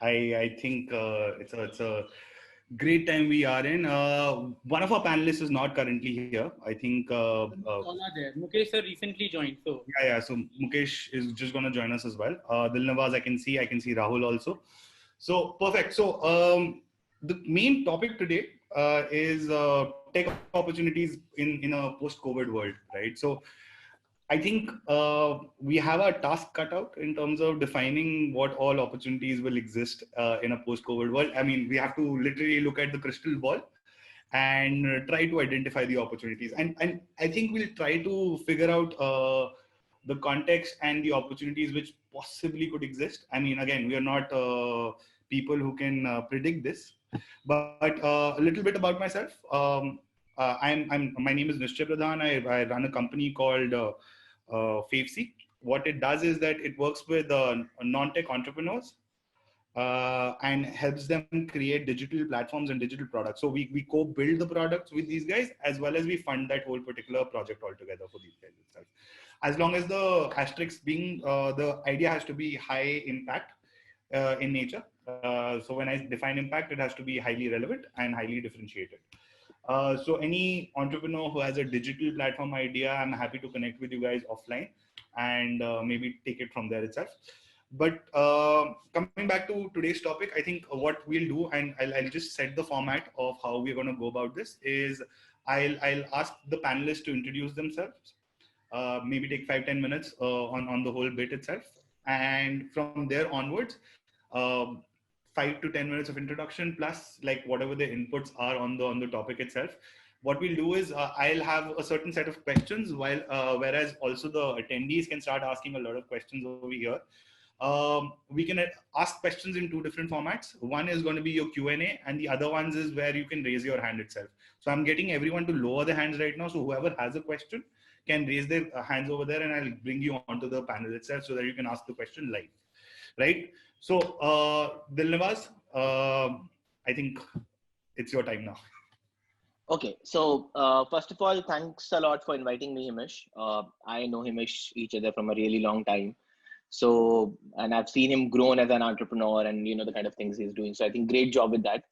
I think it's a great time we are in. One of our panelists is not currently here. I think All are there. Mukesh sir recently joined, so yeah. So Mukesh is just going to join us as well. Dilnawaz, I can see Rahul also. So perfect. So the main topic today is tech opportunities in a post-COVID world, right? So I think we have a task cut out in terms of defining what all opportunities will exist in a post-COVID world. I mean, we have to literally look at the crystal ball and try to identify the opportunities. And I think we'll try to figure out the context and the opportunities which possibly could exist. I mean, again, we are not people who can predict this, but a little bit about myself. My name is Nishchay Pradhan. I run a company called Favesi. What it does is that it works with non-tech entrepreneurs and helps them create digital platforms and digital products. So we co-build the products with these guys, as well as we fund that whole particular project altogether for these guys itself. As long as the asterisk being the idea has to be high impact in nature. So when I define impact, it has to be highly relevant and highly differentiated. So any entrepreneur who has a digital platform idea, I'm happy to connect with you guys offline and maybe take it from there itself. But coming back to today's topic, I think what we'll do, and I'll just set the format of how we're going to go about this, is I'll ask the panelists to introduce themselves, maybe take 5-10 minutes on the whole bit itself. And from there onwards, 5 to 10 minutes of introduction plus like whatever the inputs are on the topic itself. What we'll do is I'll have a certain set of questions, while whereas also the attendees can start asking a lot of questions over here. We can ask questions in two different formats. One is going to be your Q&A, and the other ones is where you can raise your hand itself. So I'm getting everyone to lower their hands right now. So whoever has a question can raise their hands over there, and I'll bring you onto the panel itself so that you can ask the question live, right? So Dilnawaz, I think it's your time now. Okay, so first of all, thanks a lot for inviting me, Himish. I know Himish each other from a really long time. So, and I've seen him grown as an entrepreneur and, you know, the kind of things he's doing. So I think great job with that.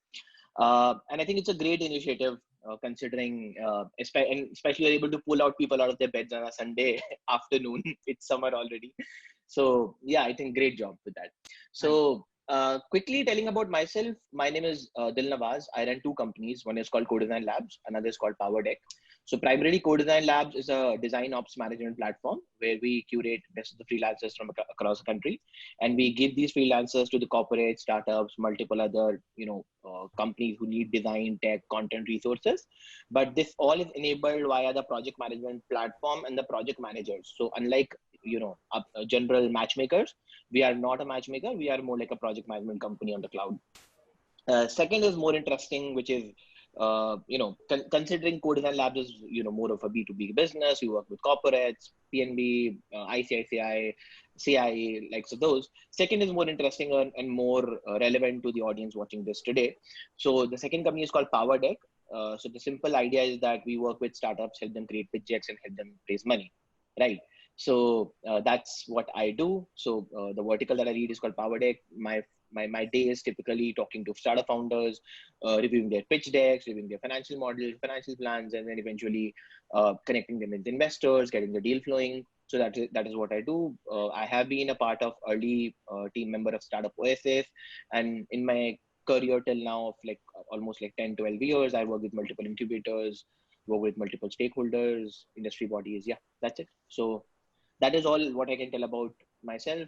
And I think it's a great initiative considering, especially you're able to pull out people out of their beds on a Sunday afternoon. It's summer already. So yeah, I think great job with that. So quickly telling about myself, my name is Dilnawaz. I run two companies. One is called CoDesign Labs. Another is called PowerDeck. So primarily CoDesign Labs is a design ops management platform where we curate best of the freelancers from across the country. And we give these freelancers to the corporate startups, multiple other, companies who need design, tech, content resources. But this all is enabled via the project management platform and the project managers. So unlike, general matchmakers, we are not a matchmaker. We are more like a project management company on the cloud. Second is more interesting, which is, considering CoDesign Labs is, more of a B2B business. We work with corporates, PNB, ICICI, CIE, like so those. Second is more interesting and more relevant to the audience watching this today. So the second company is called PowerDeck. So the simple idea is that we work with startups, help them create pitch decks and help them raise money, right? So that's what I do. So the vertical that I lead is called PowerDeck. My day is typically talking to startup founders, reviewing their pitch decks, reviewing their financial models, financial plans, and then eventually connecting them with investors, getting the deal flowing. So that is what I do. I have been a part of early team member of Startup Oasis, and in my career till now of like almost like 10-12 years, I work with multiple incubators, work with multiple stakeholders, industry bodies. Yeah, that's it. So that is all what I can tell about myself.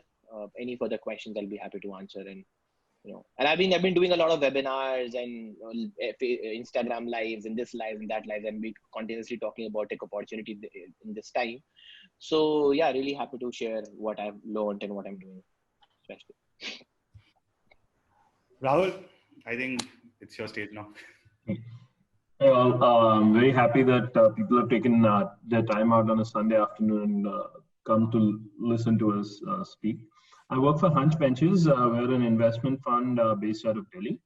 Any further questions, I'll be happy to answer. And and I've been doing a lot of webinars and Instagram lives and this live and that live, and we continuously talking about tech opportunity in this time. So yeah, really happy to share what I've learned and what I'm doing. Especially. Rahul, I think it's your stage now. Well, I'm very happy that people have taken their time out on a Sunday afternoon and come to listen to us speak. I work for Hunch Ventures. We're an investment fund based out of Delhi.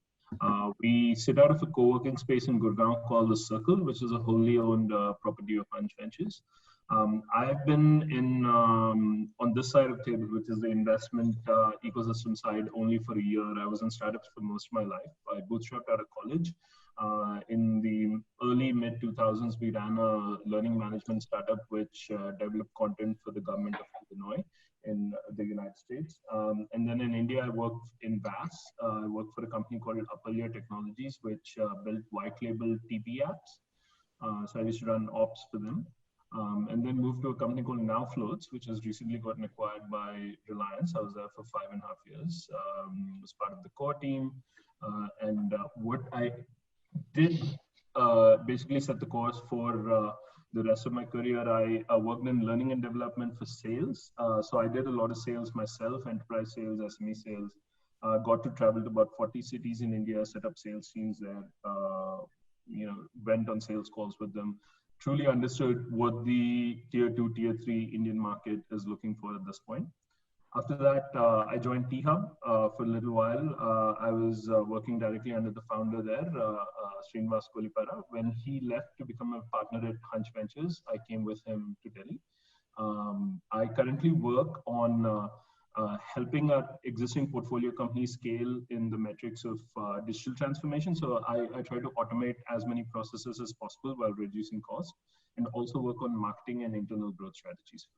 We sit out of a co-working space in Gurgaon called The Circle, which is a wholly owned property of Hunch Ventures. I've been in on this side of the table, which is the investment ecosystem side, only for a year. I was in startups for most of my life. I bootstrapped out of college. In the early mid 2000s, we ran a learning management startup which developed content for the government of Illinois in the United States. And then in India, I worked in VAS. I worked for a company called Apalya Technologies, which built white label TP apps. So I used to run ops for them. And then moved to a company called Now Floats, which has recently gotten acquired by Reliance. I was there for 5.5 years. Was part of the core team. And what I did basically set the course for the rest of my career. I worked in learning and development for sales. So I did a lot of sales myself, enterprise sales, SME sales. Got to travel to about 40 cities in India, set up sales teams there, went on sales calls with them. Truly understood what the tier 2, tier 3 Indian market is looking for at this point. After that, I joined T-Hub for a little while. I was working directly under the founder there, Srinivas Kolipara. When he left to become a partner at Hunch Ventures, I came with him to Delhi. I currently work on helping our existing portfolio companies scale in the metrics of digital transformation. So I try to automate as many processes as possible while reducing costs, and also work on marketing and internal growth strategies.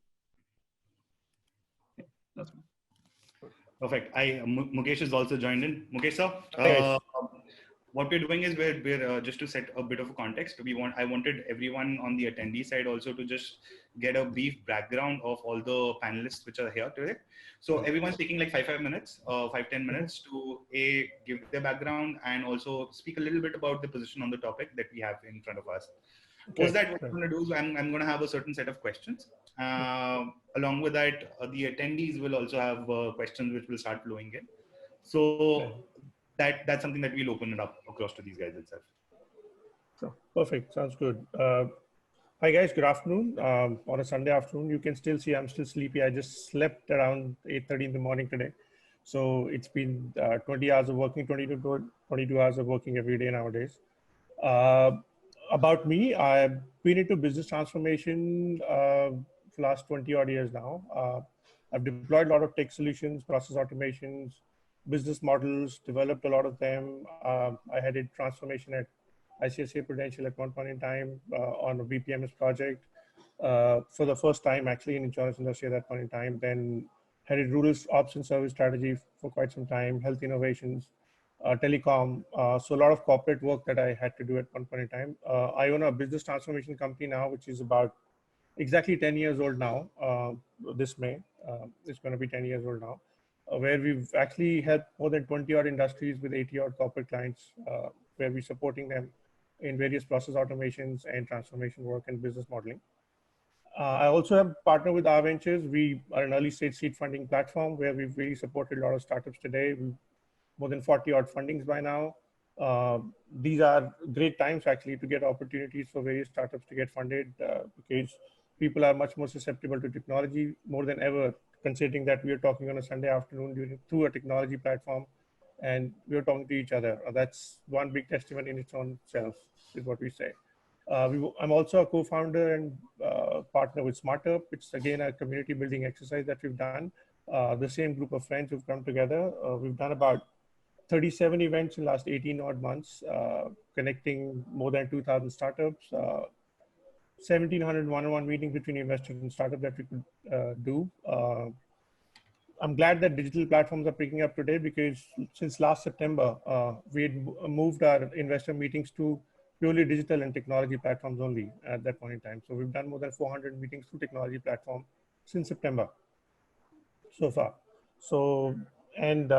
Yeah, that's me. Perfect. Mukesh has also joined in. Mukesh sir, what we're doing is we're just to set a bit of a context. I wanted everyone on the attendee side also to just get a brief background of all the panelists which are here today. So everyone's taking like 5 minutes, 5-10 minutes to give their background and also speak a little bit about the position on the topic that we have in front of us. Okay. Post that, what I'm going to do is I'm going to have a certain set of questions. Along with that, the attendees will also have questions which will start flowing in. So that's something that we'll open it up across to these guys itself. So, perfect. Sounds good. Hi guys, good afternoon. On a Sunday afternoon, you can still see I'm still sleepy. I just slept around 8:30 in the morning today. So it's been 20 hours of working, 22 hours of working every day nowadays. About me, I've been into business transformation for the last 20 odd years now. I've deployed a lot of tech solutions, process automations, business models, developed a lot of them. I headed transformation at ICICI Prudential at one point in time on a BPMS project for the first time actually in insurance industry at that point in time. Then headed rural ops and service strategy for quite some time, health innovations, telecom. So a lot of corporate work that I had to do at one point in time. I own a business transformation company now, which is about exactly 10 years old now. This May, it's going to be 10 years old now. Where we've actually helped more than 20 odd industries with 80 odd corporate clients, where we're supporting them in various process automations and transformation work and business modeling. I also have partnered with R Ventures. We are an early stage seed funding platform where we've really supported a lot of startups today. We've more than 40 odd fundings by now. These are great times actually to get opportunities for various startups to get funded because people are much more susceptible to technology more than ever, considering that we are talking on a Sunday afternoon through a technology platform and we are talking to each other. That's one big testament in its own self, is what we say. I'm also a co-founder and partner with SmartUp. It's again a community building exercise that we've done. The same group of friends who've come together. We've done about 37 events in the last 18 odd months, connecting more than 2,000 startups, 1,700 one-on-one meetings between investors and startups that we could do. I'm glad that digital platforms are picking up today because since last September, we had moved our investor meetings to purely digital and technology platforms only at that point in time. So we've done more than 400 meetings through technology platform since September so far. So, and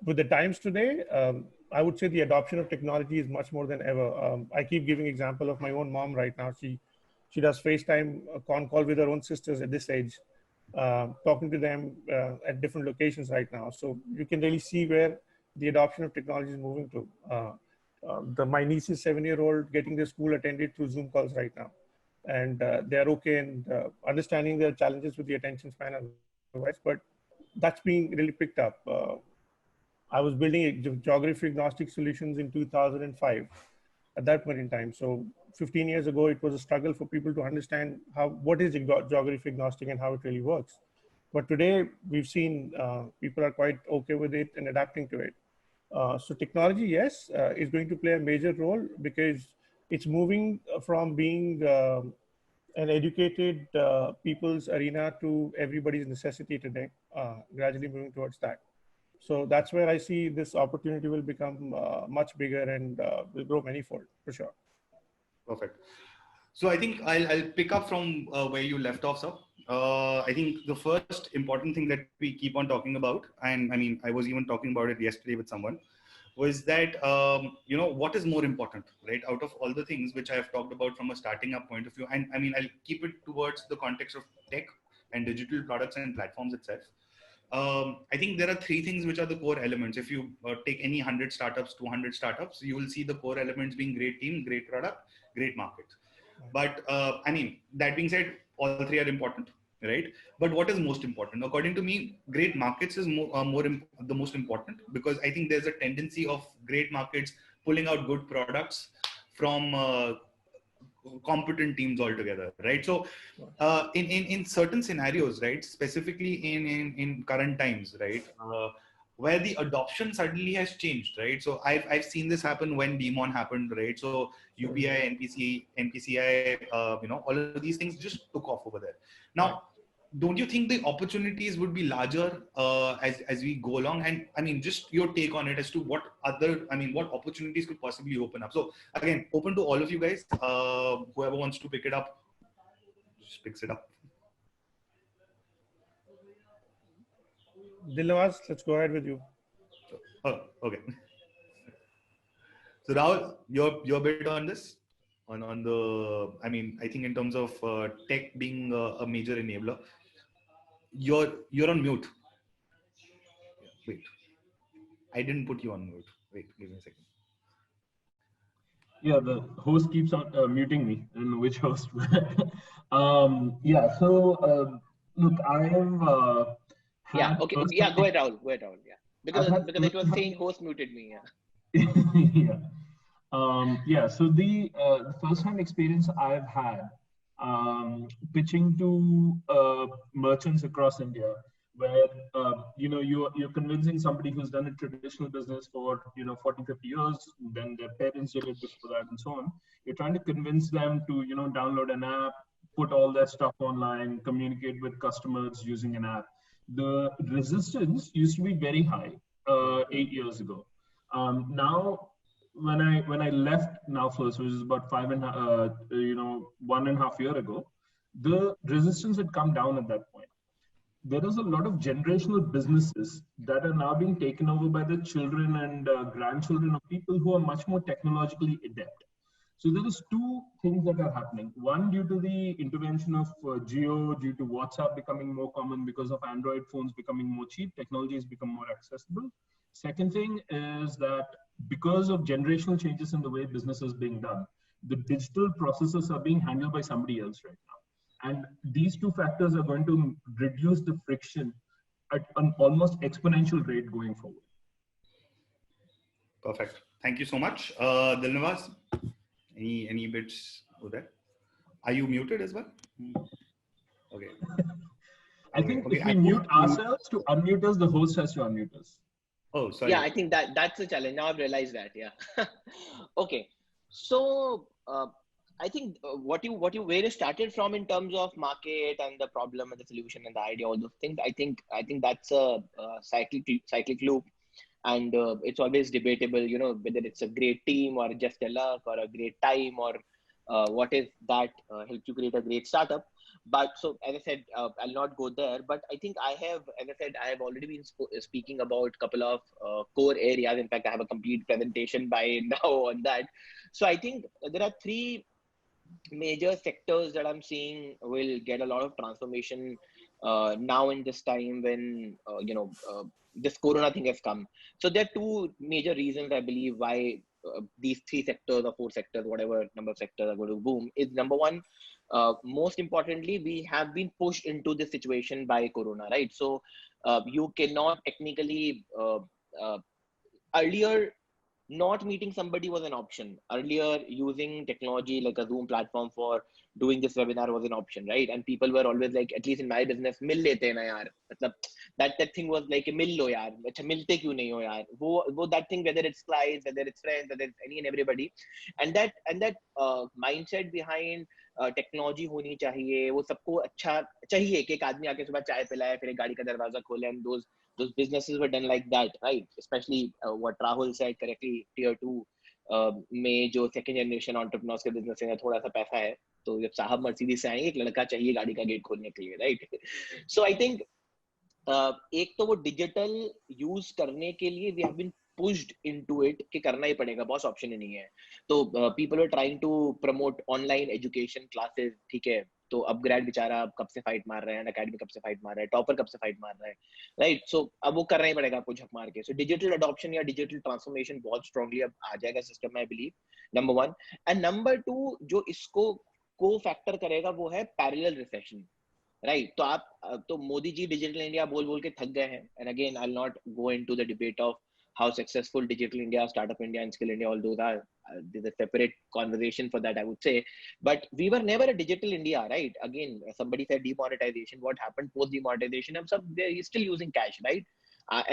with the times today, I would say the adoption of technology is much more than ever. I keep giving example of my own mom right now. She does FaceTime con call with her own sisters at this age, talking to them at different locations right now. So you can really see where the adoption of technology is moving to. My niece is 7-year-old getting their school attended through Zoom calls right now. And they're okay and understanding their challenges with the attention span and otherwise, but that's being really picked up. I was building geography agnostic solutions in 2005. at that point in time. So 15 years ago, it was a struggle for people to understand what is geography agnostic and how it really works. But today we've seen people are quite okay with it and adapting to it. So technology, yes, is going to play a major role because it's moving from being an educated people's arena to everybody's necessity today, gradually moving towards that. So that's where I see this opportunity will become much bigger and will grow manifold for sure. Perfect. So I think I'll pick up from where you left off, sir. I think the first important thing that we keep on talking about, and I mean, I was even talking about it yesterday with someone, was that, what is more important, right? Out of all the things which I have talked about from a starting up point of view, and I mean, I'll keep it towards the context of tech and digital products and platforms itself. I think there are three things which are the core elements. If you take any 100 startups, 200 startups, you will see the core elements being great team, great product, great market. But I mean, that being said, all three are important, right? But what is most important? According to me, great markets is the most important, because I think there's a tendency of great markets pulling out good products from competent teams altogether, right? So in certain scenarios, right, specifically in current times, right, where the adoption suddenly has changed, right? So I've seen this happen when Demon happened, right? So UPI, NPCI, all of these things just took off over there. Now, don't you think the opportunities would be larger as we go along? And I mean, just your take on it as to what opportunities could possibly open up. So again, open to all of you guys. Whoever wants to pick it up, just picks it up. Dilnawaz, let's go ahead with you. Oh, okay. So Rahul, your bit on this, on the, I mean, I think in terms of tech being a major enabler. You're on mute. Wait, I didn't put you on mute. Wait, give me a second. Yeah, the host keeps on muting me. I don't know which host. Yeah, so look, I have. Yeah, okay. Yeah, go ahead, Rahul. Yeah, because it was saying host muted me. Yeah. Yeah. So the first-hand experience I've had pitching to merchants across India, where you're convincing somebody who's done a traditional business for 40, 50 years, then their parents did it before that, and so on. You're trying to convince them to download an app, put all their stuff online, communicate with customers using an app. The resistance used to be very high 8 years ago. Now, when I left NowFlows, which is about 1.5 years ago, the resistance had come down at that point. There is a lot of generational businesses that are now being taken over by the children and grandchildren of people who are much more technologically adept. So there is two things that are happening. One, due to the intervention of Jio, due to WhatsApp becoming more common because of Android phones becoming more cheap, technology has become more accessible. Second thing is that because of generational changes in the way business is being done, the digital processes are being handled by somebody else right now. And these two factors are going to reduce the friction at an almost exponential rate going forward. Perfect. Thank you so much. Dilnawaz, any bits over there? Are you muted as well? Okay. I think if we mute ourselves, to unmute us, the host has to unmute us. Oh, sorry. Yeah, I think that's a challenge. Now I've realized that. Yeah. Okay. So I think where you started from in terms of market and the problem and the solution and the idea, all those things. I think that's a cyclic loop, and it's always debatable. Whether it's a great team or just a luck or a great time or what is that helped you create a great startup. But so, as I said, I'll not go there, but I think I have already been speaking about a couple of core areas. In fact, I have a complete presentation by now on that. So I think there are three major sectors that I'm seeing will get a lot of transformation now in this time when, this Corona thing has come. So there are two major reasons, I believe, why these three sectors or four sectors, whatever number of sectors are going to boom. Is number one, most importantly, we have been pushed into this situation by Corona, right? So you cannot technically, earlier not meeting somebody was an option. Earlier, using technology like a Zoom platform for doing this webinar was an option, right? And people were always like, at least in my business, मिल लेते हैं ना यार. मतलब that thing was like, मिल लो यार. अच्छा मिलते क्यों नहीं हो यार? वो that thing, whether it's clients, whether it's friends, whether it's any and everybody, and that mindset behind technology होनी चाहिए, वो सबको अच्छा चाहिए कि एक आदमी आके सुबह चाय पिलाए, फिर एक गाड़ी का दरवाजा खोले, and those businesses were done like that, right? Especially what Rahul said correctly, tier 2 में जो second generation entrepreneurs के business है, थोड़ा सा पैसा है, तो जब साहब मर्सिडीज से आएंगे, एक लड़का चाहिए गाड़ी का गेट खोलने के लिए, right? So I think एक तो वो डिजिटल यूज करने के लिए we have been pushed into it कि करना ही पड़ेगा, बॉस ऑप्शन ही नहीं है. तो people are trying to promote online education classes, ठीक है, तो अपग्रेड बेचारा कब से फाइट मार रहा है, अकेडमी कब से फाइट मार रहा है, टॉपर कब से फाइट मार रहा है, राइट? सो अब वो करना ही पड़ेगा आपको झक मार के. सो डिजिटल अडॉप्शन या डिजिटल ट्रांसफॉर्मेशन बहुत स्ट्रांगली अब आ जाएगा सिस्टम में, I believe, number 1. And number 2 जो इसको को फैक्टर करेगा वो है पैरेलल रिसेशन, राइट? तो आप तो मोदी जी डिजिटल इंडिया बोल बोल के थक गए हैं. And again I will not go into the debate of how successful digital India, startup India and skill India, all those are, there's a separate conversation for that, I would say. But we were never a digital India, right? Again, somebody said demonetization. What happened post demonetization? They're still using cash, right?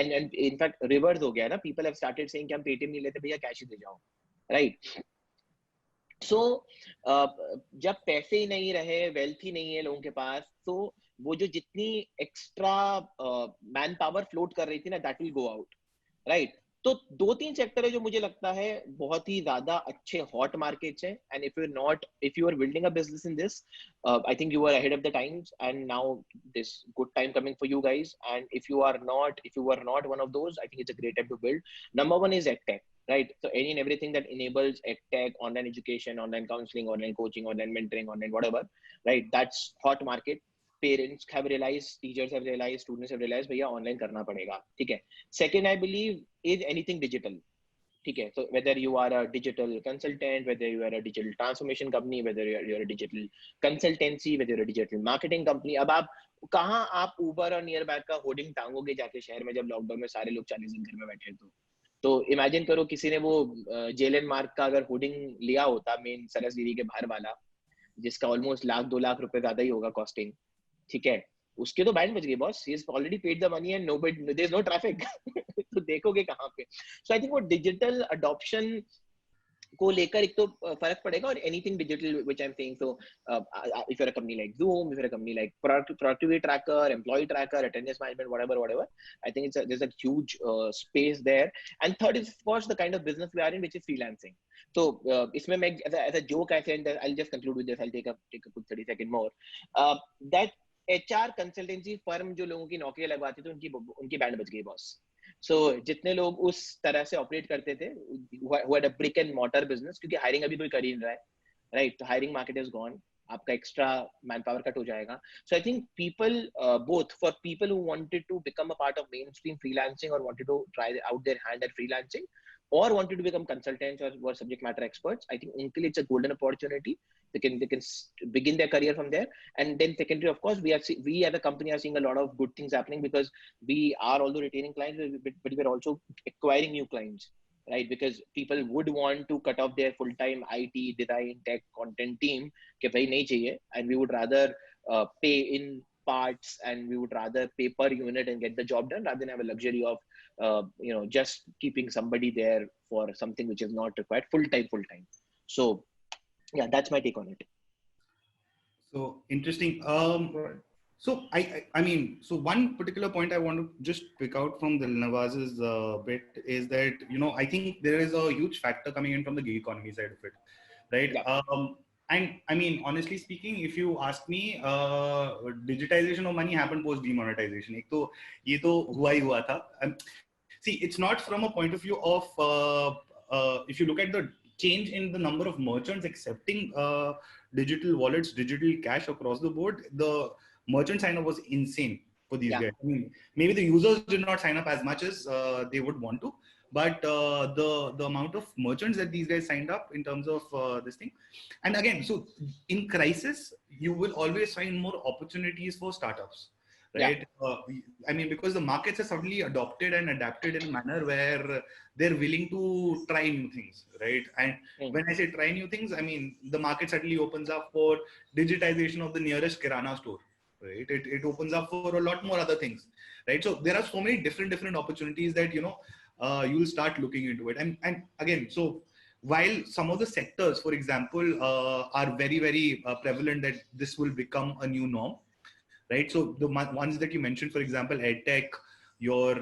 And in fact reverse हो गया ना, people have started saying कि हम Paytm नहीं लेते भैया, cash ही दे जाओ, right? So जब पैसे ही नहीं रहे, वेल्थ ही नहीं है लोगों के पास, तो वो जो जितनी एक्स्ट्रा मैन पावर फ्लोट कर रही थी ना, that will go out, right? तो 2-3 सेक्टर है जो मुझे लगता है बहुत ही ज्यादा अच्छे हॉट मार्केट्स हैं. And if you are building a business in this, I think you are ahead of the times, and now this good time coming for you guys. And if you are not one of those, I think it's a great time to build. Number 1 is edtech, right? So any and everything that enables edtech, online education, online counseling, online coaching, online mentoring, online whatever, right? That's hot market. Parents have realized, teachers have realized, students have realized, भैया online करना पड़ेगा, ठीक है. Second, I believe, is anything digital, ठीक है. So whether you are a digital consultant, whether you are a digital transformation company, whether you're a digital consultancy, whether you're a digital marketing company, अब आप कहाँ आप उबर और near bag का hoarding टांगोगे जाके शहर में, जब लॉकडाउन में सारे लोग 40 दिन घर में बैठे. तो इमेजिन करो किसी ने वो जेलन मार्क का अगर होर्डिंग लिया होता, मेन सरस डेयरी के बाहर वाला, जिसका ऑलमोस्ट $1-2 लाख ज्यादा ही होगा कॉस्टिंग, ठीक है, उसके तो बैंड बज गई boss. He has already paid the money and nobody, there is no traffic. तो देखोगे कहाँ पे. सो आई थिंक वो डिजिटल अडॉप्शन को लेकर एक तो फर्क पड़ेगा. और anything digital which I am saying, so if you are a company like Zoom, if you're a company like productivity tracker, employee tracker, attendance management, whatever, I think there's a huge space there. And third is of course the kind of business we are in, which is freelancing. So इसमें मैं as a joke I said that I'll just conclude with this, I'll take a quick 30 second more, that HR consultancy firm जो लोगों की नौकरी लगवाती थी, उनकी band बज गई बॉस. सो जितने लोग उस तरह से ऑपरेट करते थे, who had a brick and mortar business, क्योंकि हायरिंग अभी कोई कर ही नहीं रहा है, राइट? तो हायरिंग मार्केट इज गॉन, आपका एक्स्ट्रा मैन पावर कट हो जाएगा. So I think people, both for people who wanted to become a part of mainstream freelancing और wanted to try out their hand at freelancing, or wanted to become consultants or were subject matter experts, I think until it's a golden opportunity. They can begin their career from there. And then secondary, of course, we as a company are seeing a lot of good things happening, because we are although retaining clients, but we're also acquiring new clients, right? Because people would want to cut off their full-time IT, design, tech, content team कि भाई नहीं चाहिए, and we would rather pay in parts, and we would rather pay per unit and get the job done, rather than have a luxury of just keeping somebody there for something which is not required full time. So yeah, that's my take on it. So interesting. So I mean, so one particular point I want to just pick out from Dilnawaz's bit is that, I think there is a huge factor coming in from the gig economy side of it, right? Yeah. And I mean, honestly speaking, if you ask me, digitization of money happened post demonetization. एक तो ये तो हुआ ही हुआ था. See, it's not from a point of view of if you look at the change in the number of merchants accepting digital wallets, digital cash across the board, the merchant sign up was insane for these guys. I mean, maybe the users did not sign up as much as they would want to, but the amount of merchants that these guys signed up in terms of this thing. And again, so in crisis, you will always find more opportunities for startups, right? I mean, because the markets have suddenly adopted and adapted in a manner where they're willing to try new things, right? And when I say try new things, I mean, the market suddenly opens up for digitization of the nearest Kirana store, right? It opens up for a lot more other things, right? So there are so many different opportunities that, you'll start looking into it. And again, so while some of the sectors, for example, are very prevalent that this will become a new norm, right? So the ones that you mentioned, for example, edtech, your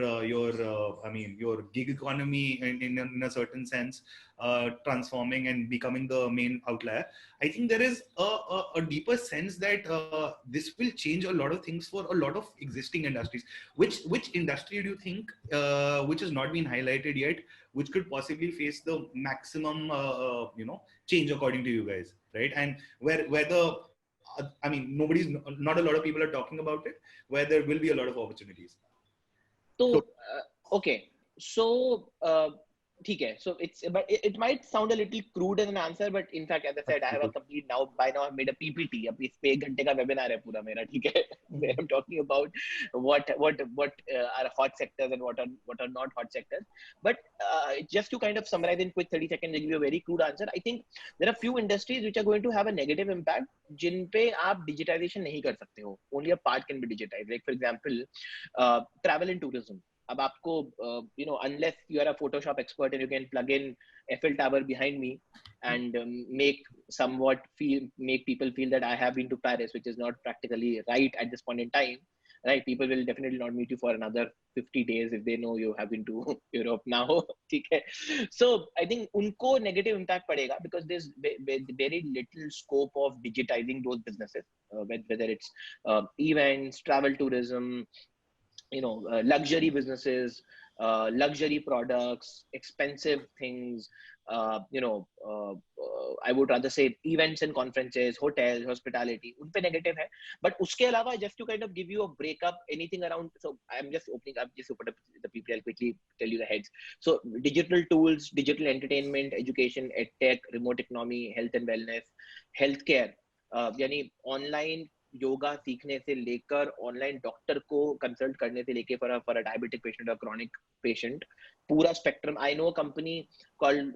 gig economy in a certain sense, transforming and becoming the main outlier. I think there is a deeper sense that this will change a lot of things for a lot of existing industries. Which industry do you think, which has not been highlighted yet, which could possibly face the maximum, change according to you guys, right? And where the I mean, not a lot of people are talking about it, where there will be a lot of opportunities. So, okay. So, ठीक है. So but it might sound a little crude as an answer, but in fact, as I said, I have by now I've made a PPT. अब इस पे 1 घंटे का webinar है पूरा मेरा, ठीक है? Where I'm talking about what are hot sectors and what are not hot sectors. But just to kind of summarize in quick 30 seconds, give you a very crude answer. I think there are few industries which are going to have a negative impact, जिन पे आप digitization नहीं कर सकते हो. Only a part can be digitized. Like for example, travel and tourism. अब आपको unless you are a Photoshop expert and you can plug in Eiffel Tower behind me and make people feel that I have been to Paris, which is not practically right at this point in time, right? People will definitely not meet you for another 50 days if they know you have been to Europe now. Okay. So I think unko negative impact padega because there's very little scope of digitizing those businesses, whether it's events, travel, tourism, luxury businesses, luxury products, expensive things, I would rather say events and conferences, hotels, hospitality, unpe negative hai. But uske alawa, just to kind of give you a breakup, anything around, so I've just opened up the people, I'll quickly tell you the heads. So digital tools, digital entertainment, education, edtech, remote economy, health and wellness, healthcare, यानी online yoga सीखने से लेकर online doctor को consult करने से लेके for a diabetic patient और chronic patient, पूरा spectrum. I know a company called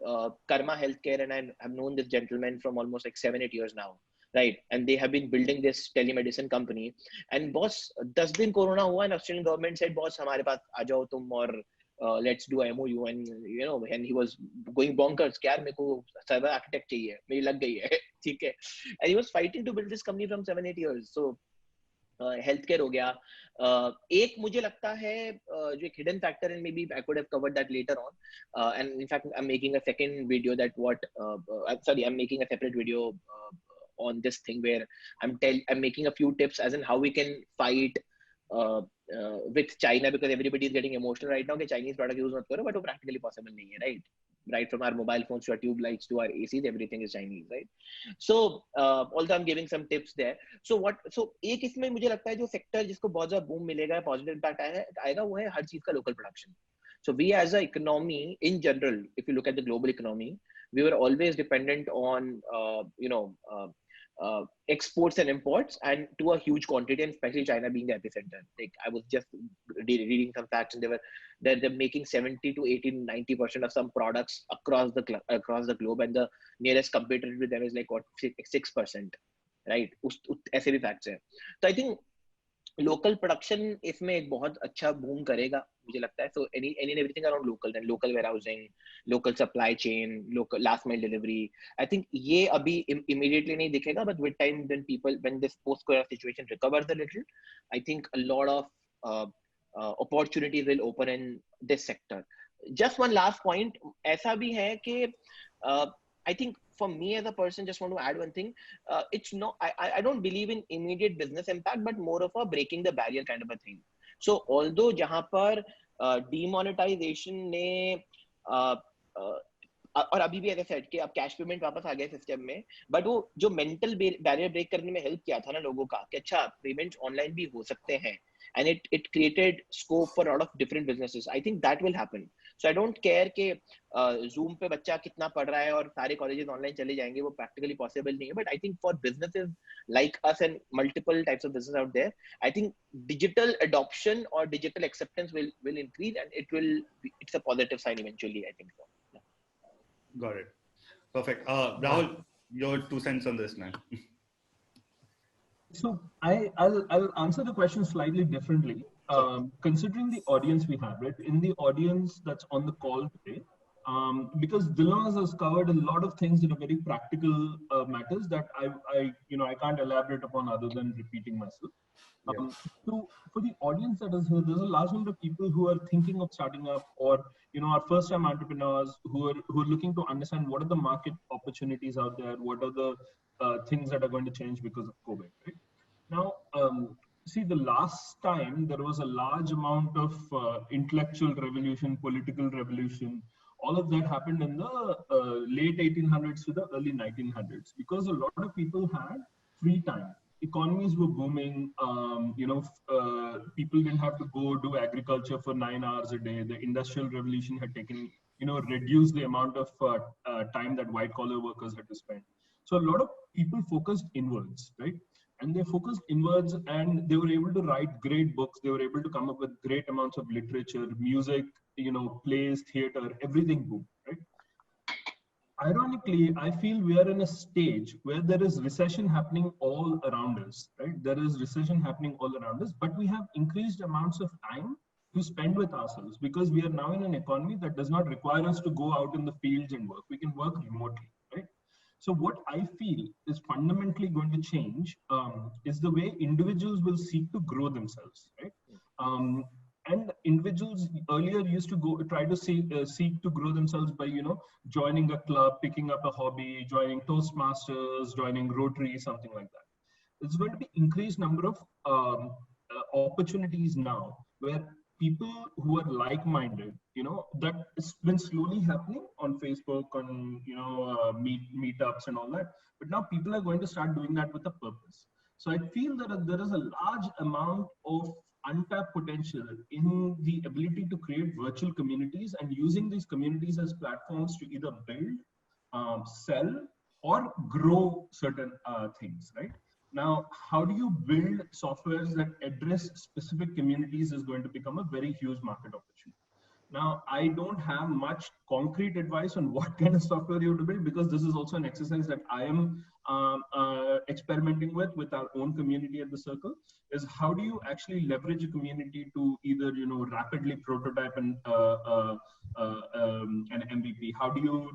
Karma health care and I have known this gentleman from almost like 7-8 years now, right? And they have been building this telemedicine company. And boss 10 दिन corona हुआ and Australian government said boss हमारे पास आ जाओ तुम और let's do a MOU. And and he was going bonkers, यार मेरे को server architect चाहिए, मेरी लग गई है, ठीक है. And he was fighting to build this company from 7-8 years. So healthcare हो गया. एक मुझे लगता है जो एक hidden factor, and maybe I could have covered that later on, and in fact I'm making a second video I'm making a separate video on this thing where I'm making a few tips as in how we can fight with China, because everybody is getting emotional right now कि Chinese product use मत करो, but वो practically possible नहीं है, right? From our mobile phones to our tube lights to our ACs, everything is Chinese, right? So although I'm giving some tips there, so एक इसमें मुझे लगता है जो sector जिसको बहुत ज़्यादा boom मिलेगा, positive impact आएगा, वो है हर चीज का local production. So we as a economy in general, if you look at the global economy, we were always dependent on exports and imports, and to a huge quantity, and especially China being the epicenter. Like I was just reading some facts, and they're making 70 to 80, 90% of some products across the globe, and the nearest competitor to them is like 6%, right? ऐसे भी facts है. So I think local production इसमें एक बहुत अच्छा boom करेगा मुझे लगता है. So any and everything around local, then local warehousing, local supply chain, local last mile delivery. I think ये अभी immediately नहीं दिखेगा, but with time when this post-COVID situation recovers a little, I think a lot of opportunities will open in this sector. Just one last point, ऐसा भी है कि I think for me as a person, just want to add one thing. I don't believe in immediate business impact, but more of a breaking the barrier kind of a thing. So although जहाँ पर demonetization ने और अभी भी ऐसा set कि अब cash payment वापस आ गया सिस्टम में, बट वो जो मेंटल बैरियर ब्रेक करने में हेल्प किया था ना लोगों का कि अच्छा पेमेंट्स ऑनलाइन भी हो सकते हैं, and it created scope for a lot of different businesses. I think that will happen. So I don't care कि Zoom पे बच्चा कितना पढ़ रहा है और सारे colleges online चले जाएंगे, वो practically possible नहीं है. But I think for businesses like us and multiple types of business out there, I think digital adoption or digital acceptance will increase, and it's a positive sign eventually, I think so. Yeah. Got it. Perfect. Rahul, your 2 cents on this, man. So I'll answer the question slightly differently. Considering the audience we have, right? In the audience that's on the call today, because Dilnawaz has covered a lot of things that are very practical matters that I can't elaborate upon other than repeating myself. So for the audience that is here, there's a large number of people who are thinking of starting up, or are first-time entrepreneurs who are looking to understand what are the market opportunities out there, what are the things that are going to change because of COVID, right? Now, see, the last time there was a large amount of intellectual revolution, political revolution, all of that happened in the late 1800s to the early 1900s, because a lot of people had free time. Economies were booming. People didn't have to go do agriculture for 9 hours a day. The industrial revolution had taken, reduced the amount of time that white collar workers had to spend. So a lot of people focused inwards, right? And they focused inwards, and they were able to write great books. They were able to come up with great amounts of literature, music, plays, theater, everything boomed, right? Ironically, I feel we are in a stage where there is recession happening all around us, right? There is recession happening all around us, but we have increased amounts of time to spend with ourselves, because we are now in an economy that does not require us to go out in the fields and work. We can work remotely, right? So what I feel is fundamentally going to change is the way individuals will seek to grow themselves, right? And individuals earlier used to try to seek to grow themselves by, joining a club, picking up a hobby, joining Toastmasters, joining Rotary, something like that. There's going to be increased number of opportunities now where people who are like-minded, that has been slowly happening on Facebook, on meetups and all that. But now people are going to start doing that with a purpose. So I feel that there is a large amount of untapped potential in the ability to create virtual communities, and using these communities as platforms to either build, sell, or grow certain things, right? Now, how do you build softwares that address specific communities is going to become a very huge market opportunity. Now, I don't have much concrete advice on what kind of software you have to build, because this is also an exercise that I am experimenting with our own community at the Circle, is how do you actually leverage a community to either, rapidly prototype an MVP? How do you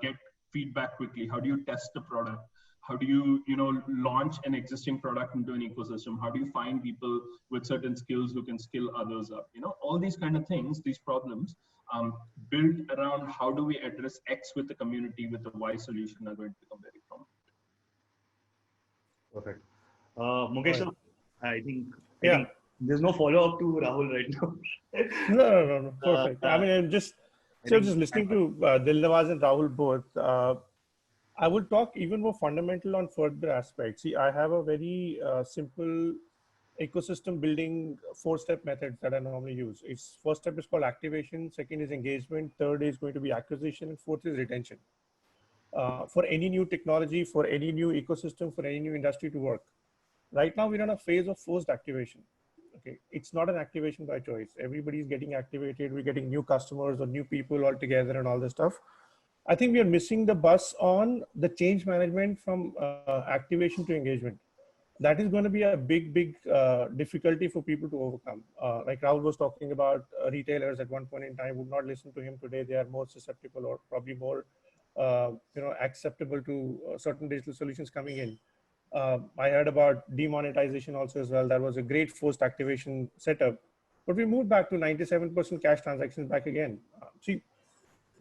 get feedback quickly? How do you test the product? How do you, launch an existing product into an ecosystem? How do you find people with certain skills who can skill others up? All these kind of things, these problems built around how do we address X with the community with a Y solution are going to become very prominent. Perfect. Mukesh, I think there's no follow-up to Rahul right now. No. Perfect. I mean, I'm just listening to Dilnawaz and Rahul both. I will talk even more fundamental on further aspects. See, I have a very simple ecosystem building 4-step methods that I normally use. First step is called activation, second is engagement, third is going to be acquisition, and fourth is retention. For any new technology, for any new ecosystem, for any new industry to work. Right now, we're in a phase of forced activation. Okay, it's not an activation by choice. Everybody's getting activated. We're getting new customers or new people all together and all this stuff. I think we are missing the bus on the change management from activation to engagement. That is going to be a big difficulty for people to overcome. Like Rahul was talking about, retailers at one point in time would not listen to him. Today, they are more susceptible, or probably more acceptable to certain digital solutions coming in. I heard about demonetization also as well. That was a great forced activation setup. But we moved back to 97% cash transactions back again. See,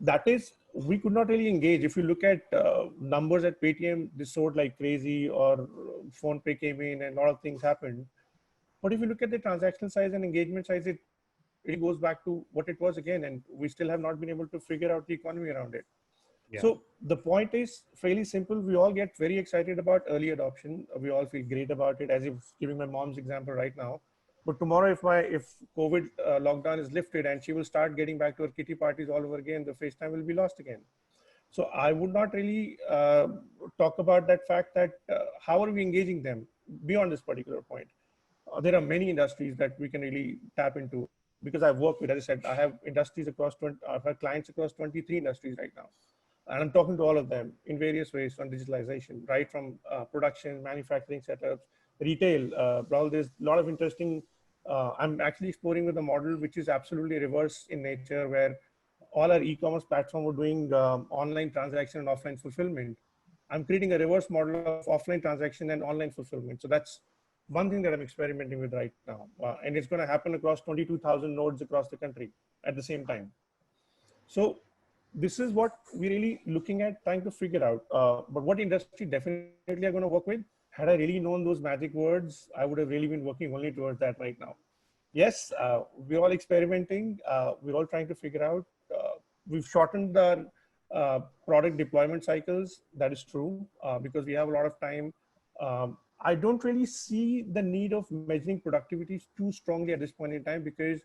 that is, we could not really engage. If you look at numbers at Paytm, they soared like crazy, or PhonePe came in and a lot of things happened. But if you look at the transactional size and engagement size, it goes back to what it was again. And we still have not been able to figure out the economy around it. Yeah. So the point is fairly simple. We all get very excited about early adoption. We all feel great about it, as if giving my mom's example right now. But tomorrow, if COVID lockdown is lifted and she will start getting back to her kitty parties all over again, the FaceTime will be lost again. So I would not really talk about that fact that how are we engaging them beyond this particular point. There are many industries that we can really tap into, because I've worked with, as I said, I have industries across 20, I have clients across 23 industries right now. And I'm talking to all of them in various ways on digitalization, right from production, manufacturing setups, retail. Well, there's a lot of interesting, I'm actually exploring with a model which is absolutely reverse in nature, where all our e-commerce platform were doing online transaction and offline fulfillment. I'm creating a reverse model of offline transaction and online fulfillment. So that's one thing that I'm experimenting with right now. And it's going to happen across 22,000 nodes across the country at the same time. So this is what we're really looking at trying to figure out. But what industry definitely are going to work with? Had I really known those magic words, I would have really been working only towards that right now. Yes, we're all experimenting. We're all trying to figure out. We've shortened our product deployment cycles. That is true, because we have a lot of time. I don't really see the need of measuring productivity too strongly at this point in time, because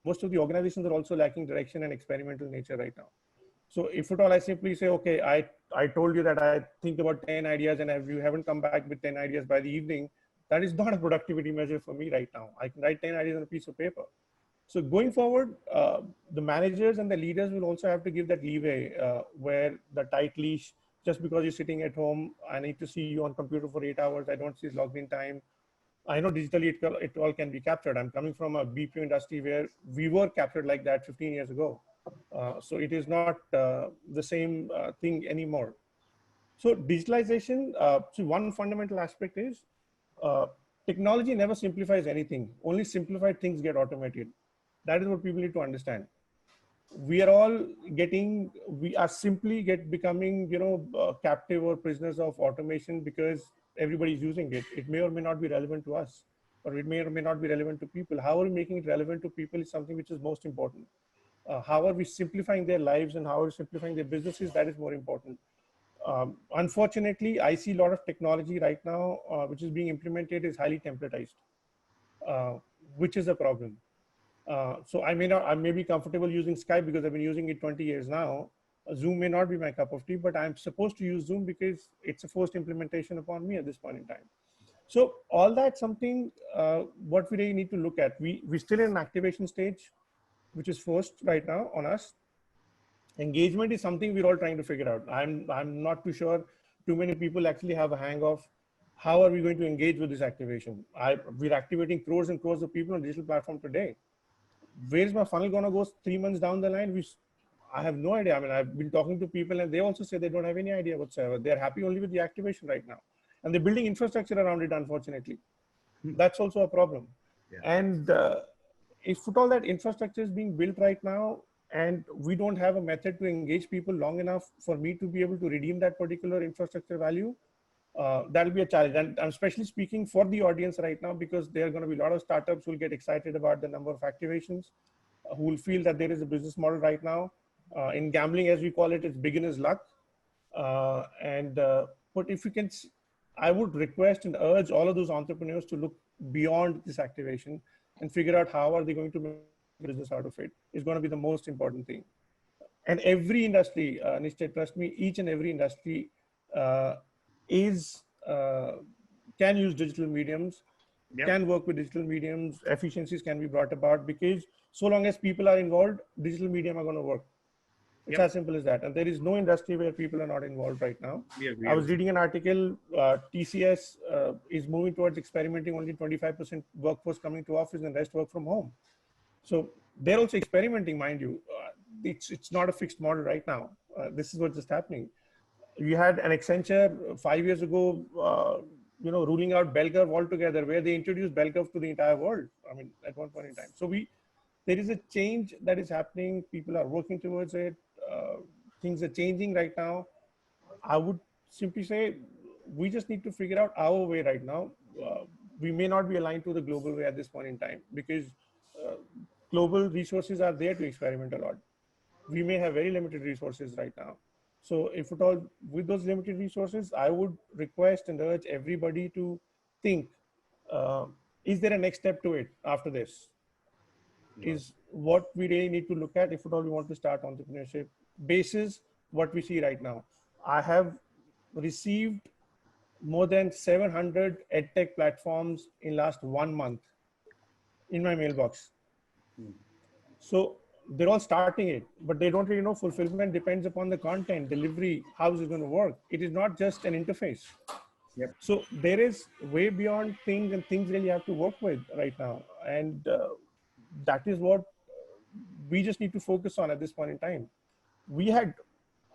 most of the organizations are also lacking direction and experimental nature right now. So if at all I simply say, okay, I told you that I think about 10 ideas, and if you haven't come back with 10 ideas by the evening, that is not a productivity measure for me right now. I can write 10 ideas on a piece of paper. So going forward, the managers and the leaders will also have to give that leeway, where the tight leash, just because you're sitting at home, I need to see you on computer for 8 hours, I don't see logged in time. I know digitally it all can be captured. I'm coming from a BPO industry where we were captured like that 15 years ago. So it is not the same thing anymore. So digitalization, so one fundamental aspect is technology never simplifies anything. Only simplified things get automated. That is what people need to understand. We are all we are simply becoming, captive or prisoners of automation because everybody's using it. It may or may not be relevant to us, or it may or may not be relevant to people. How are we making it relevant to people is something which is most important. How are we simplifying their lives and how are we simplifying their businesses? That is more important. Unfortunately, I see a lot of technology right now, which is being implemented is highly templatized, which is a problem. So I may be comfortable using Skype because I've been using it 20 years now. Zoom may not be my cup of tea, but I'm supposed to use Zoom because it's a forced implementation upon me at this point in time. So all that's something what we really need to look at. We're still in an activation stage, which is forced right now on us. Engagement is something we're all trying to figure out. I'm not too sure too many people actually have a hang of how are we going to engage with this activation. We're activating crores and crores of people on digital platform today. Where's my funnel gonna go 3 months down the line? I have no idea. I mean, I've been talking to people and they also say they don't have any idea whatsoever. They're happy only with the activation right now. And they're building infrastructure around it, unfortunately. That's also a problem. Yeah. And if at all that infrastructure is being built right now, and we don't have a method to engage people long enough for me to be able to redeem that particular infrastructure value, that'll be a challenge. And I'm especially speaking for the audience right now, because there are going to be a lot of startups who will get excited about the number of activations, who will feel that there is a business model right now. In gambling, as we call it, it's beginner's luck. But if you can, I would request and urge all of those entrepreneurs to look beyond this activation and figure out how are they going to make business out of it. It's going to be the most important thing. And every industry, Nishchay, trust me, each and every industry can use digital mediums, yep, can work with digital mediums, efficiencies can be brought about, because so long as people are involved, digital medium are going to work. It's as simple as that. And there is no industry where people are not involved right now. I was reading an article, TCS is moving towards experimenting only 25% workforce coming to office and the rest work from home. So they're also experimenting, mind you. It's not a fixed model right now. This is what's just happening. You had an Accenture 5 years ago, ruling out bell curve altogether, where they introduced bell curve to the entire world. I mean, at one point in time. So there is a change that is happening. People are working towards it. Things are changing right now. I would simply say we just need to figure out our way right now. We may not be aligned to the global way at this point in time, because global resources are there to experiment a lot. We may have very limited resources right now. So if at all, with those limited resources, I would request and urge everybody to think, is there a next step to it after this? Is what we really need to look at if at all we want to start entrepreneurship basis what we see right now. I have received more than 700 edtech platforms in last 1 month in my mailbox. So they're all starting it, but they don't really know fulfillment depends upon the content, delivery, how is it going to work? It is not just an interface. Yep. So there is way beyond things, and things really have to work with right now. And that is what we just need to focus on at this point in time. We had,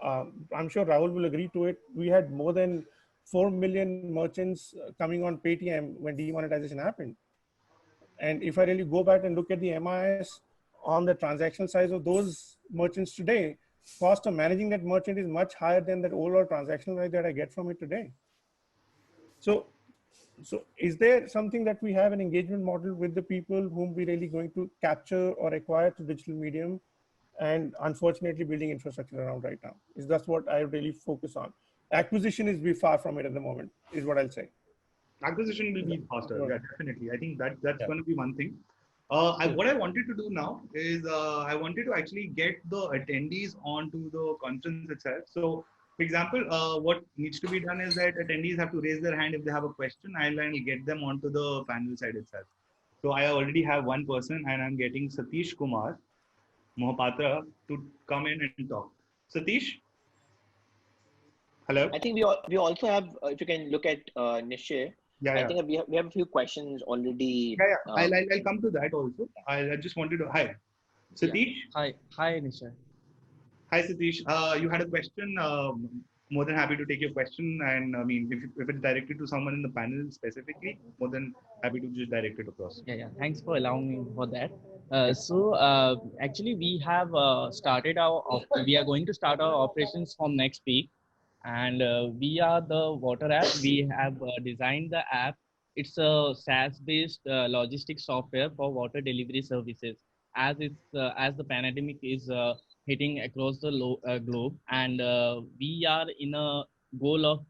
I'm sure Rahul will agree to it, we had more than 4 million merchants coming on Paytm when demonetization happened. And if I really go back and look at the MIS on the transactional size of those merchants today, cost of managing that merchant is much higher than that overall transactional value that I get from it today. So is there something that we have an engagement model with the people whom we're really going to capture or acquire to digital medium, and unfortunately building infrastructure around right now? Is that's what I really focus on. Acquisition is be far from it at the moment, is what I'll say. Acquisition will be faster. Yeah, definitely. I think that's going to be one thing. Yeah. What I wanted to do now is I wanted to actually get the attendees onto the conference itself. So, for example, what needs to be done is that attendees have to raise their hand if they have a question. I'll get them onto the panel side itself. So I already have one person, and I'm getting Satish Kumar Mohapatra to come in and talk. Satish? Hello? I think we also have, if you can look at Nishay, I think we have a few questions already. I'll come to that also. I just wanted to, hi. Satish? Yeah. Hi, Nishay. Hi, Satish. You had a question. More than happy to take your question. And I mean, if it's directed to someone in the panel specifically, more than happy to just direct it across. Yeah. Thanks for allowing me for that. Actually, we have we are going to start our operations from next week. And we are the Water app. We have designed the app. It's a SaaS-based logistics software for water delivery services. As the pandemic is hitting across the globe, and we are in a goal of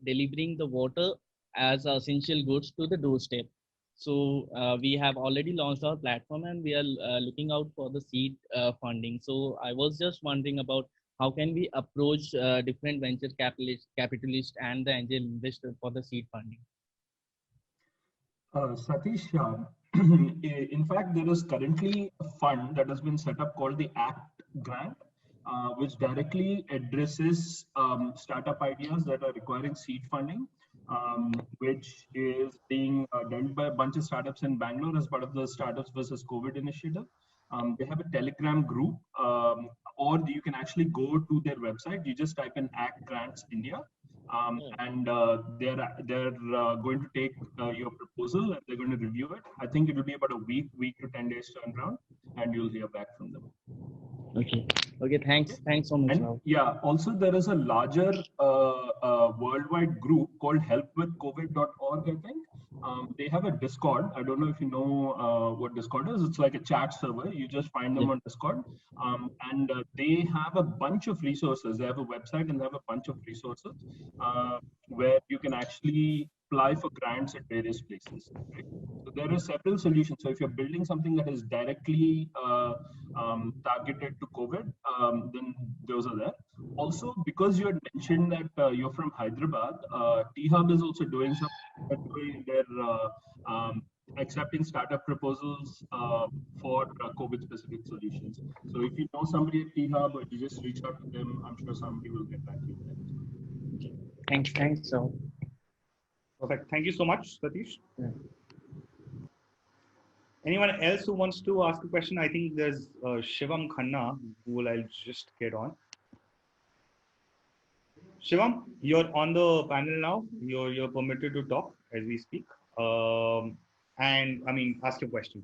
delivering the water as essential goods to the doorstep. So we have already launched our platform, and we are looking out for the seed funding. So I was just wondering about how can we approach different venture capitalists and the angel investor for the seed funding? Satish, in fact, there is currently a fund that has been set up called the ACT Grant, which directly addresses startup ideas that are requiring seed funding, which is being done by a bunch of startups in Bangalore as part of the Startups versus COVID initiative. They have a Telegram group, or you can actually go to their website. You just type in ACT Grants India, and they're going to take your proposal, and they're going to review it. I think it will be about a week to 10 days turnaround, and you'll hear back from them. Okay. Thanks so much. And yeah, also there is a larger worldwide group called helpwithcovid.org, I think. They have a Discord. I don't know if you know what Discord is. It's like a chat server. You just find them on Discord. And they have a bunch of resources. They have a website and they have a bunch of resources where you can actually apply for grants at various places. Right? So there are several solutions. So if you're building something that is directly targeted to COVID, then those are there. Also, because you had mentioned that you're from Hyderabad, T-Hub is also doing accepting startup proposals for COVID-specific solutions. So if you know somebody at T-Hub, or you just reach out to them, I'm sure somebody will get back to you. Thanks. So. Perfect. Thank you so much, Satish. Yeah. Anyone else who wants to ask a question? I think there's Shivam Khanna, who I'll just get on. Shivam, you're on the panel now. You're permitted to talk as we speak. And I mean, ask your question.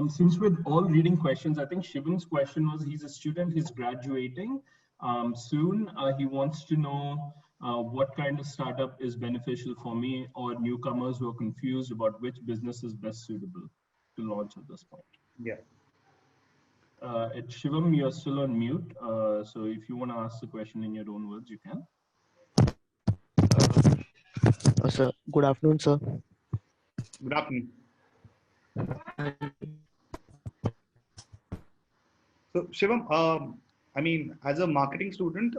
Since we're all reading questions, I think Shivan's question was, he's a student, he's graduating soon. He wants to know what kind of startup is beneficial for me or newcomers who are confused about which business is best suitable to launch at this point. Yeah. Shivam, you're still on mute. So if you want to ask the question in your own words, you can. Sir, good afternoon, sir. Good afternoon. So Shivam, I mean, as a marketing student,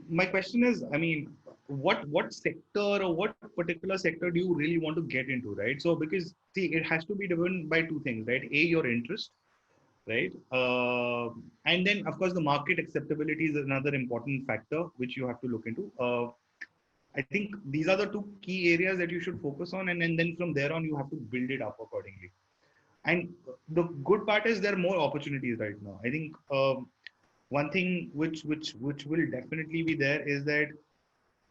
my question is, I mean, what sector or what particular sector do you really want to get into, right? So because see, it has to be driven by two things, right? A, your interest, right? And then of course the market acceptability is another important factor which you have to look into. I think these are the two key areas that you should focus on, and then from there on you have to build it up accordingly. And the good part is there are more opportunities right now. I think one thing which will definitely be there is that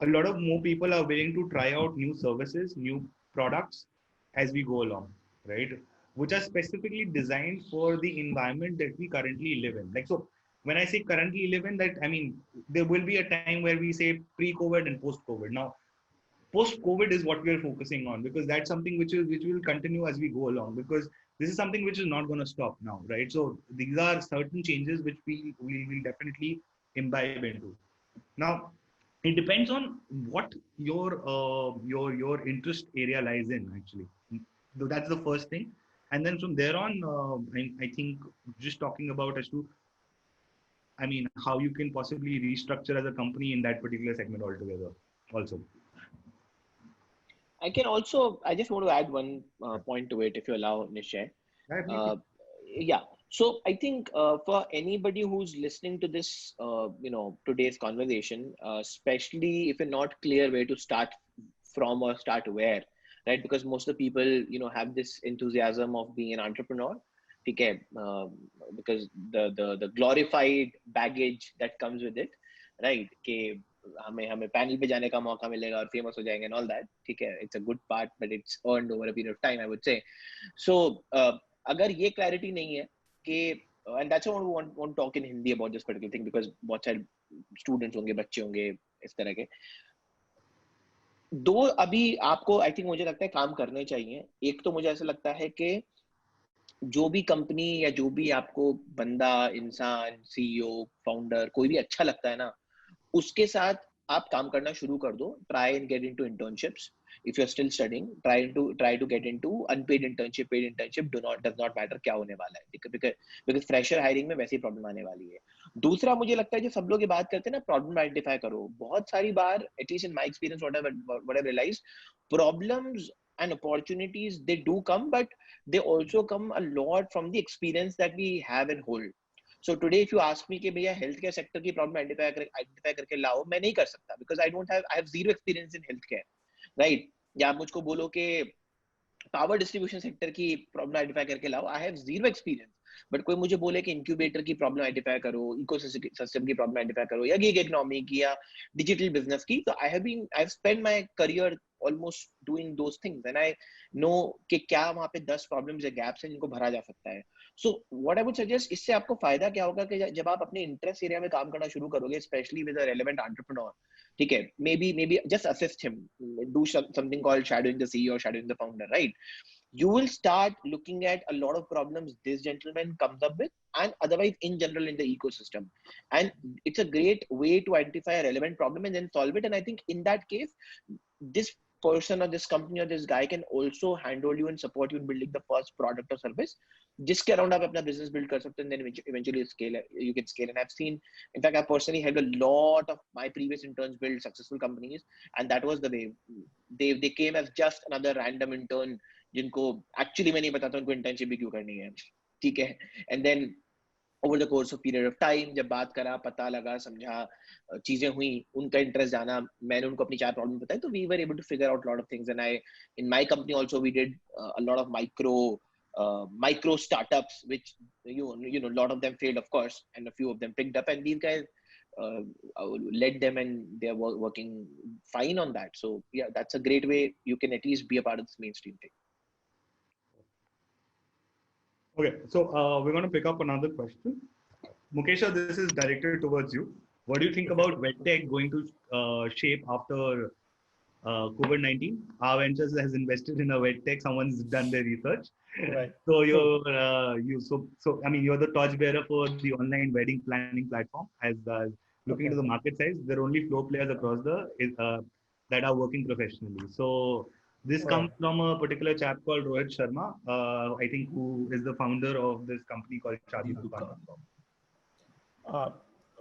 a lot of more people are willing to try out new services, new products as we go along, right? Which are specifically designed for the environment that we currently live in. Like, so when I say currently live in, that I mean there will be a time where we say pre-COVID and post-COVID. Now, post-COVID is what we are focusing on, because that's something which will continue as we go along, because this is something which is not going to stop now, right? So these are certain changes which we will definitely imbibe into. Now, it depends on what your interest area lies in, actually. So that's the first thing. And then from there on, I think just talking about as to, I mean, how you can possibly restructure as a company in that particular segment altogether also. I just want to add one point to it, if you allow, Nishay. Yeah. So I think for anybody who's listening to this, today's conversation, especially if you're not clear where to start from or start where, right? Because most of the people, have this enthusiasm of being an entrepreneur, okay? Because the glorified baggage that comes with it, right? Okay, हमें panel पे जाने का मौका मिलेगा और famous हो जाएंगे and all that, ठीक है? It's a good part, but it's earned over a period of time, I would say. So अगर ये clarity नहीं है कि, and that's why I want to talk in Hindi about this particular thing, because बहुत सारे students होंगे, बच्चे होंगे इस तरह के. दो अभी आपको I think मुझे लगता है काम करने चाहिए. एक तो मुझे ऐसा लगता है कि जो भी कंपनी या जो भी आपको बंदा, इंसान, सीईओ, फाउंडर कोई भी अच्छा लगता है ना, उसके साथ आप काम करना शुरू कर दो. Try and get into internships. If you're still studying, try to get into unpaid internship, paid internship. Does not matter क्या होने वाला है, because fresher hiring में वैसी प्रॉब्लम आने वाली है. दूसरा मुझे लगता है जो सब लोग ये बात करते हैं ना, प्रॉब्लम आइडेंटिफाई करो. बहुत सारी बार, at least in my experience, what I've realized, problems and opportunities, they do come, but they also come a lot from the experience that we have and hold. So today, if you ask me कि भैया healthcare sector की problem identify करके लाओ, मैं नहीं कर सकता, because I have zero experience in healthcare, right? या आप मुझको बोलो कि power distribution sector की problem identify करके लाओ, I have zero experience. But कोई मुझे बोले कि incubator की problem identify करो, ecosystem की problem identify करो, या gig economy की या digital business की, तो I've spent my career almost doing those things, and I know कि क्या वहाँ पे 10 problems या gaps हैं जिनको भरा जा सकता है. So what I would suggest, इससे आपको फायदा क्या होगा कि जब आप अपने interest area में काम करना शुरू करोगे, especially with a relevant entrepreneur, ठीक है, maybe just assist him, do something called shadowing the CEO or shadowing the founder, right? You will start looking at a lot of problems this gentleman comes up with, and otherwise in general in the ecosystem, and it's a great way to identify a relevant problem and then solve it. And I think in that case, this person or this company or this guy can also handle you and support you in building the first product or service जिसके around आप अपना business build कर सकते हैं, then eventually you can scale. And I've seen, in fact, I personally had a lot of my previous interns build successful companies, and that was the way they came as just another random intern जिनको actually मैं नहीं बताता उनको internship भी क्यों करनी है, ठीक है? And then over the course of period of time, जब बात करा, पता लगा, समझा, चीजें हुई, उनका इंटरेस्ट जाना, मैंने उनको अपनी 4 प्रॉब्लम बताई, तो we were able to figure out a lot of things. And in my company also, we did a lot of micro startups, which you know a lot of them failed, of course, and a few of them picked up, and these guys led them, and they're working fine on that. So yeah, that's a great way you can at least be a part of this mainstream thing. Okay, so we're going to pick up another question. Mukesha, this is directed towards you. What do you think about VedTech going to shape after COVID-19? Our Ventures has invested in a VedTech. Someone's done their research. Right. So you're I mean, you're the torchbearer for the online wedding planning platform. As looking into the market size, there are only 4 players across the that are working professionally. So this comes from a particular chap called Rohit Sharma, I think, who is the founder of this company called ShaadiDukaan.com.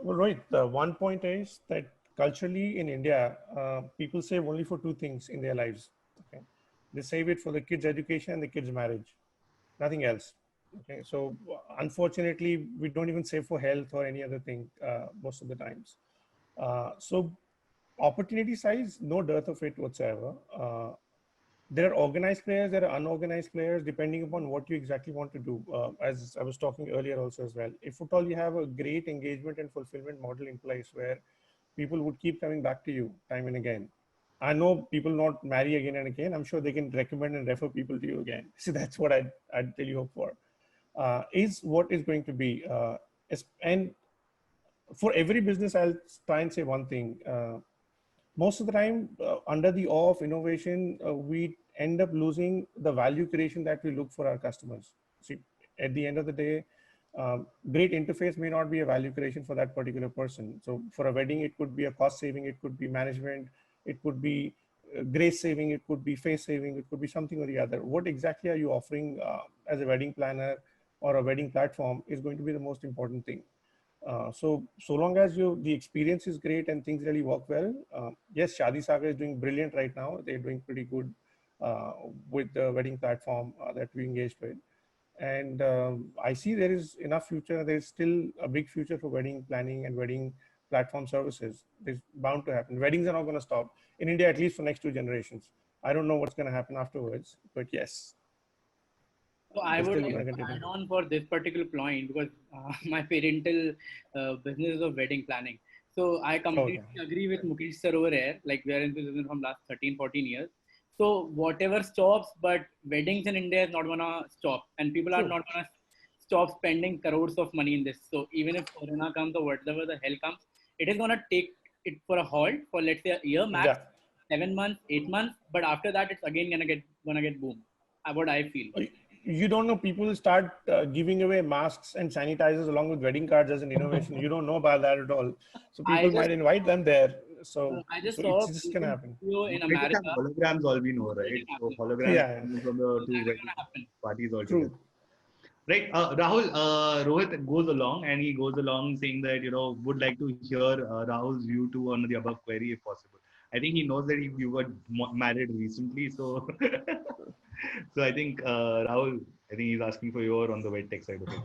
Well, Rohit, one point is that culturally in India, people save only for two things in their lives. Okay, they save it for the kids' education and the kids' marriage, nothing else. Okay, so unfortunately, we don't even save for health or any other thing most of the times. So opportunity size, no dearth of it whatsoever. There are organized players, there are unorganized players, depending upon what you exactly want to do. As I was talking earlier also as well, if at all you have a great engagement and fulfillment model in place where people would keep coming back to you time and again. I know people not marry again and again. I'm sure they can recommend and refer people to you again. So that's what I'd tell you hope for. Is what is going to be. And for every business, I'll try and say one thing. Most of the time, under the awe of innovation, we end up losing the value creation that we look for our customers. See, at the end of the day, great interface may not be a value creation for that particular person. So for a wedding, it could be a cost saving, it could be management, it could be grace saving, it could be face saving, it could be something or the other. What exactly are you offering as a wedding planner or a wedding platform is going to be the most important thing. So long as the experience is great and things really work well. Yes, Shaadi Saga is doing brilliant right now. They're doing pretty good with the wedding platform that we engaged with. And I see there is enough future. There's still a big future for wedding planning and wedding platform services. It's bound to happen. Weddings are not going to stop in India, at least for next 2 generations. I don't know what's going to happen afterwards, but yes. So I would like to add on for this particular point because my parental business is of wedding planning. So I completely agree with Mukesh sir over here. Like we are in this business from last 13, 14 years. So whatever stops, but weddings in India is not gonna stop, and people are not gonna stop spending crores of money in this. So even if Corona comes or whatever the hell comes, it is gonna take it for a halt for let's say a year max, 7 months, 8 months. But after that, it's again gonna get boom. What I feel. You don't know, people start giving away masks and sanitizers along with wedding cards as an innovation. You don't know about that at all. So people might invite them there. So it's just going to happen. In America, holograms, all we know, right? So holograms from the two wedding parties altogether. Right. Rahul, Rohit goes along and he goes along saying that, would like to hear Rahul's view too on the above query if possible. I think he knows that you got married recently. So so I think, Rahul, I think he's asking for your on the wed tech side of it.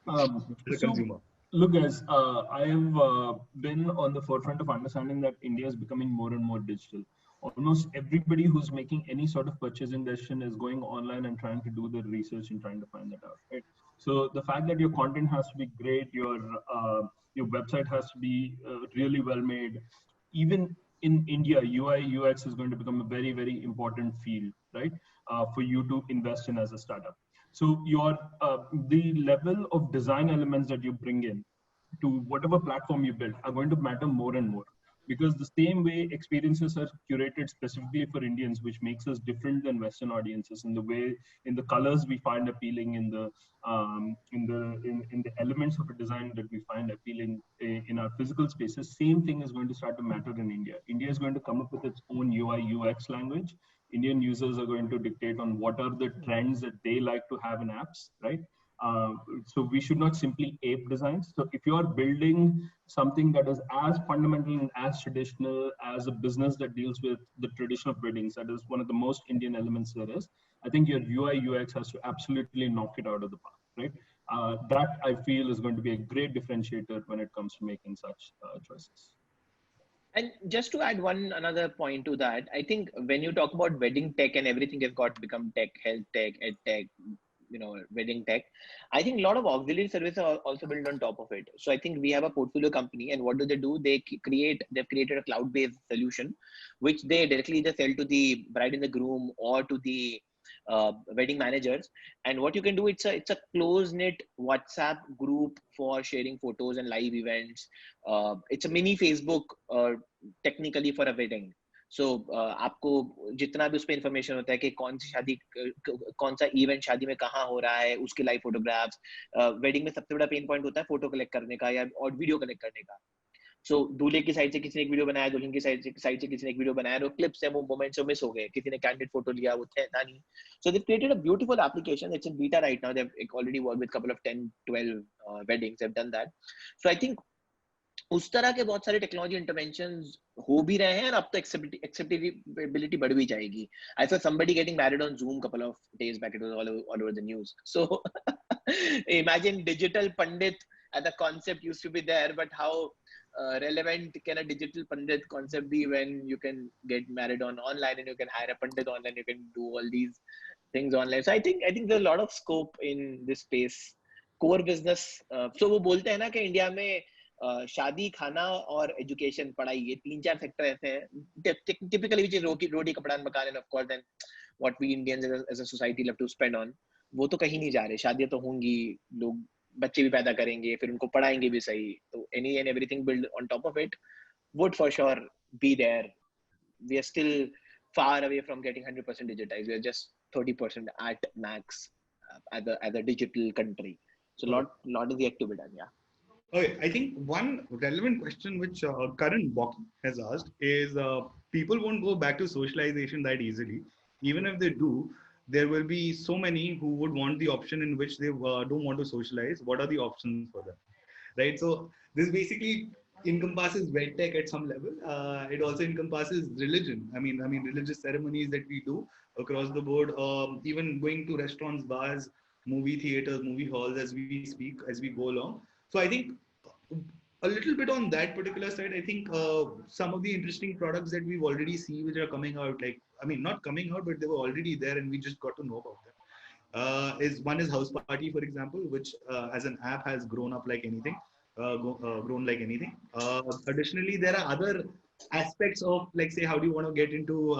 As a consumer. Look, guys, I have been on the forefront of understanding that India is becoming more and more digital. Almost everybody who's making any sort of purchasing decision is going online and trying to do the research and trying to find that out, right? So the fact that your content has to be great, your website has to be really well made. Even in India, UI UX is going to become a very, very important field, right? For you to invest in as a startup. So your the level of design elements that you bring in to whatever platform you build are going to matter more and more, because the same way experiences are curated specifically for Indians, which makes us different than Western audiences in the way, in the colors we find appealing, in the elements of a design that we find appealing in our physical spaces. Same thing is going to start to matter in India. India is going to come up with its own UI UX language. Indian users are going to dictate on what are the trends that they like to have in apps, right? So we should not simply ape designs. So if you are building something that is as fundamental and as traditional as a business that deals with the tradition of weddings, that is one of the most Indian elements there is, I think your UI UX has to absolutely knock it out of the park, right? That I feel is going to be a great differentiator when it comes to making such choices. And just to add another point to that, I think when you talk about wedding tech and everything has got to become tech, health tech, ed tech, wedding tech, I think a lot of auxiliary services are also built on top of it. So I think we have a portfolio company, and what do? They've created a cloud-based solution, which they directly either sell to the bride and the groom or to the wedding managers. And what you can do, it's a close-knit WhatsApp group for sharing photos and live events. It's a mini Facebook technically for a wedding. So आपको जितना भी उस पे information होता है कि कौन सा इवेंट शादी में कहाँ हो रहा है, उसके लाइव फोटोग्राफ्स. वेडिंग में सबसे बड़ा पेन पॉइंट होता है फोटो कलेक्ट करने का या और वीडियो कलेक्ट करने का. सो दूल्हे की साइड से किसी ने एक वीडियो बनाया, दुल्हन की साइड से किसी ने एक वीडियो बनाया, वो क्लिप्स है, वो मोमेंट्स मिस हो गए, किसी ने कैंडिड फोटो लिया, वो था नहीं. So they've created a beautiful application. It's in beta right now. They've already worked with a couple of 10, 12 weddings. They've done that. So I think उस तरह के बहुत सारे टेक्नोलॉजी इंटरवेंशंस हो भी रहे हैं, और अब तो एक्सेप्टेबिलिटी बढ़ भी जाएगी. I saw somebody getting married on Zoom couple of days back. It was all over the news. So imagine digital pandit as a concept used to be there, but how relevant can a digital pandit concept be when you can get married online and you can hire a pandit online, you can do all these things online. So I think there's a lot of scope in this space. Core business. So वो बोलते हैं ना कि India में शादी, खाना और education, पढ़ाई, ये 3-4 सेक्टर ऐसे हैं टिपिकली विच इज रोटी कपड़ा मकान, and of course then what we Indians as a society love to spend on. वो तो कहीं नहीं जा रहे. शादियां तो होंगी, लोग बच्चे भी पैदा करेंगे, फिर उनको पढ़ाएंगे भी सही, तो any and everything build on top of it would for sure be there. We are still far away from getting 100% digitized. We are just 30% at max as a digital country. So lot is yet to be done. Yeah. Okay, I think one relevant question which Karan Bok has asked is people won't go back to socialization that easily. Even if they do, there will be so many who would want the option in which they don't want to socialize. What are the options for them? Right? So this basically encompasses tech at some level. It also encompasses religion. I mean religious ceremonies that we do across the board. Even going to restaurants, bars, movie theaters, movie halls as we speak, as we go along. So I think a little bit on that particular side, I think some of the interesting products that we've already seen which are coming out, like, I mean, not coming out, but they were already there and we just got to know about them. One is House Party, for example, which as an app has grown up like anything, grown like anything. Additionally, there are other aspects of, like, say, how do you want to get into,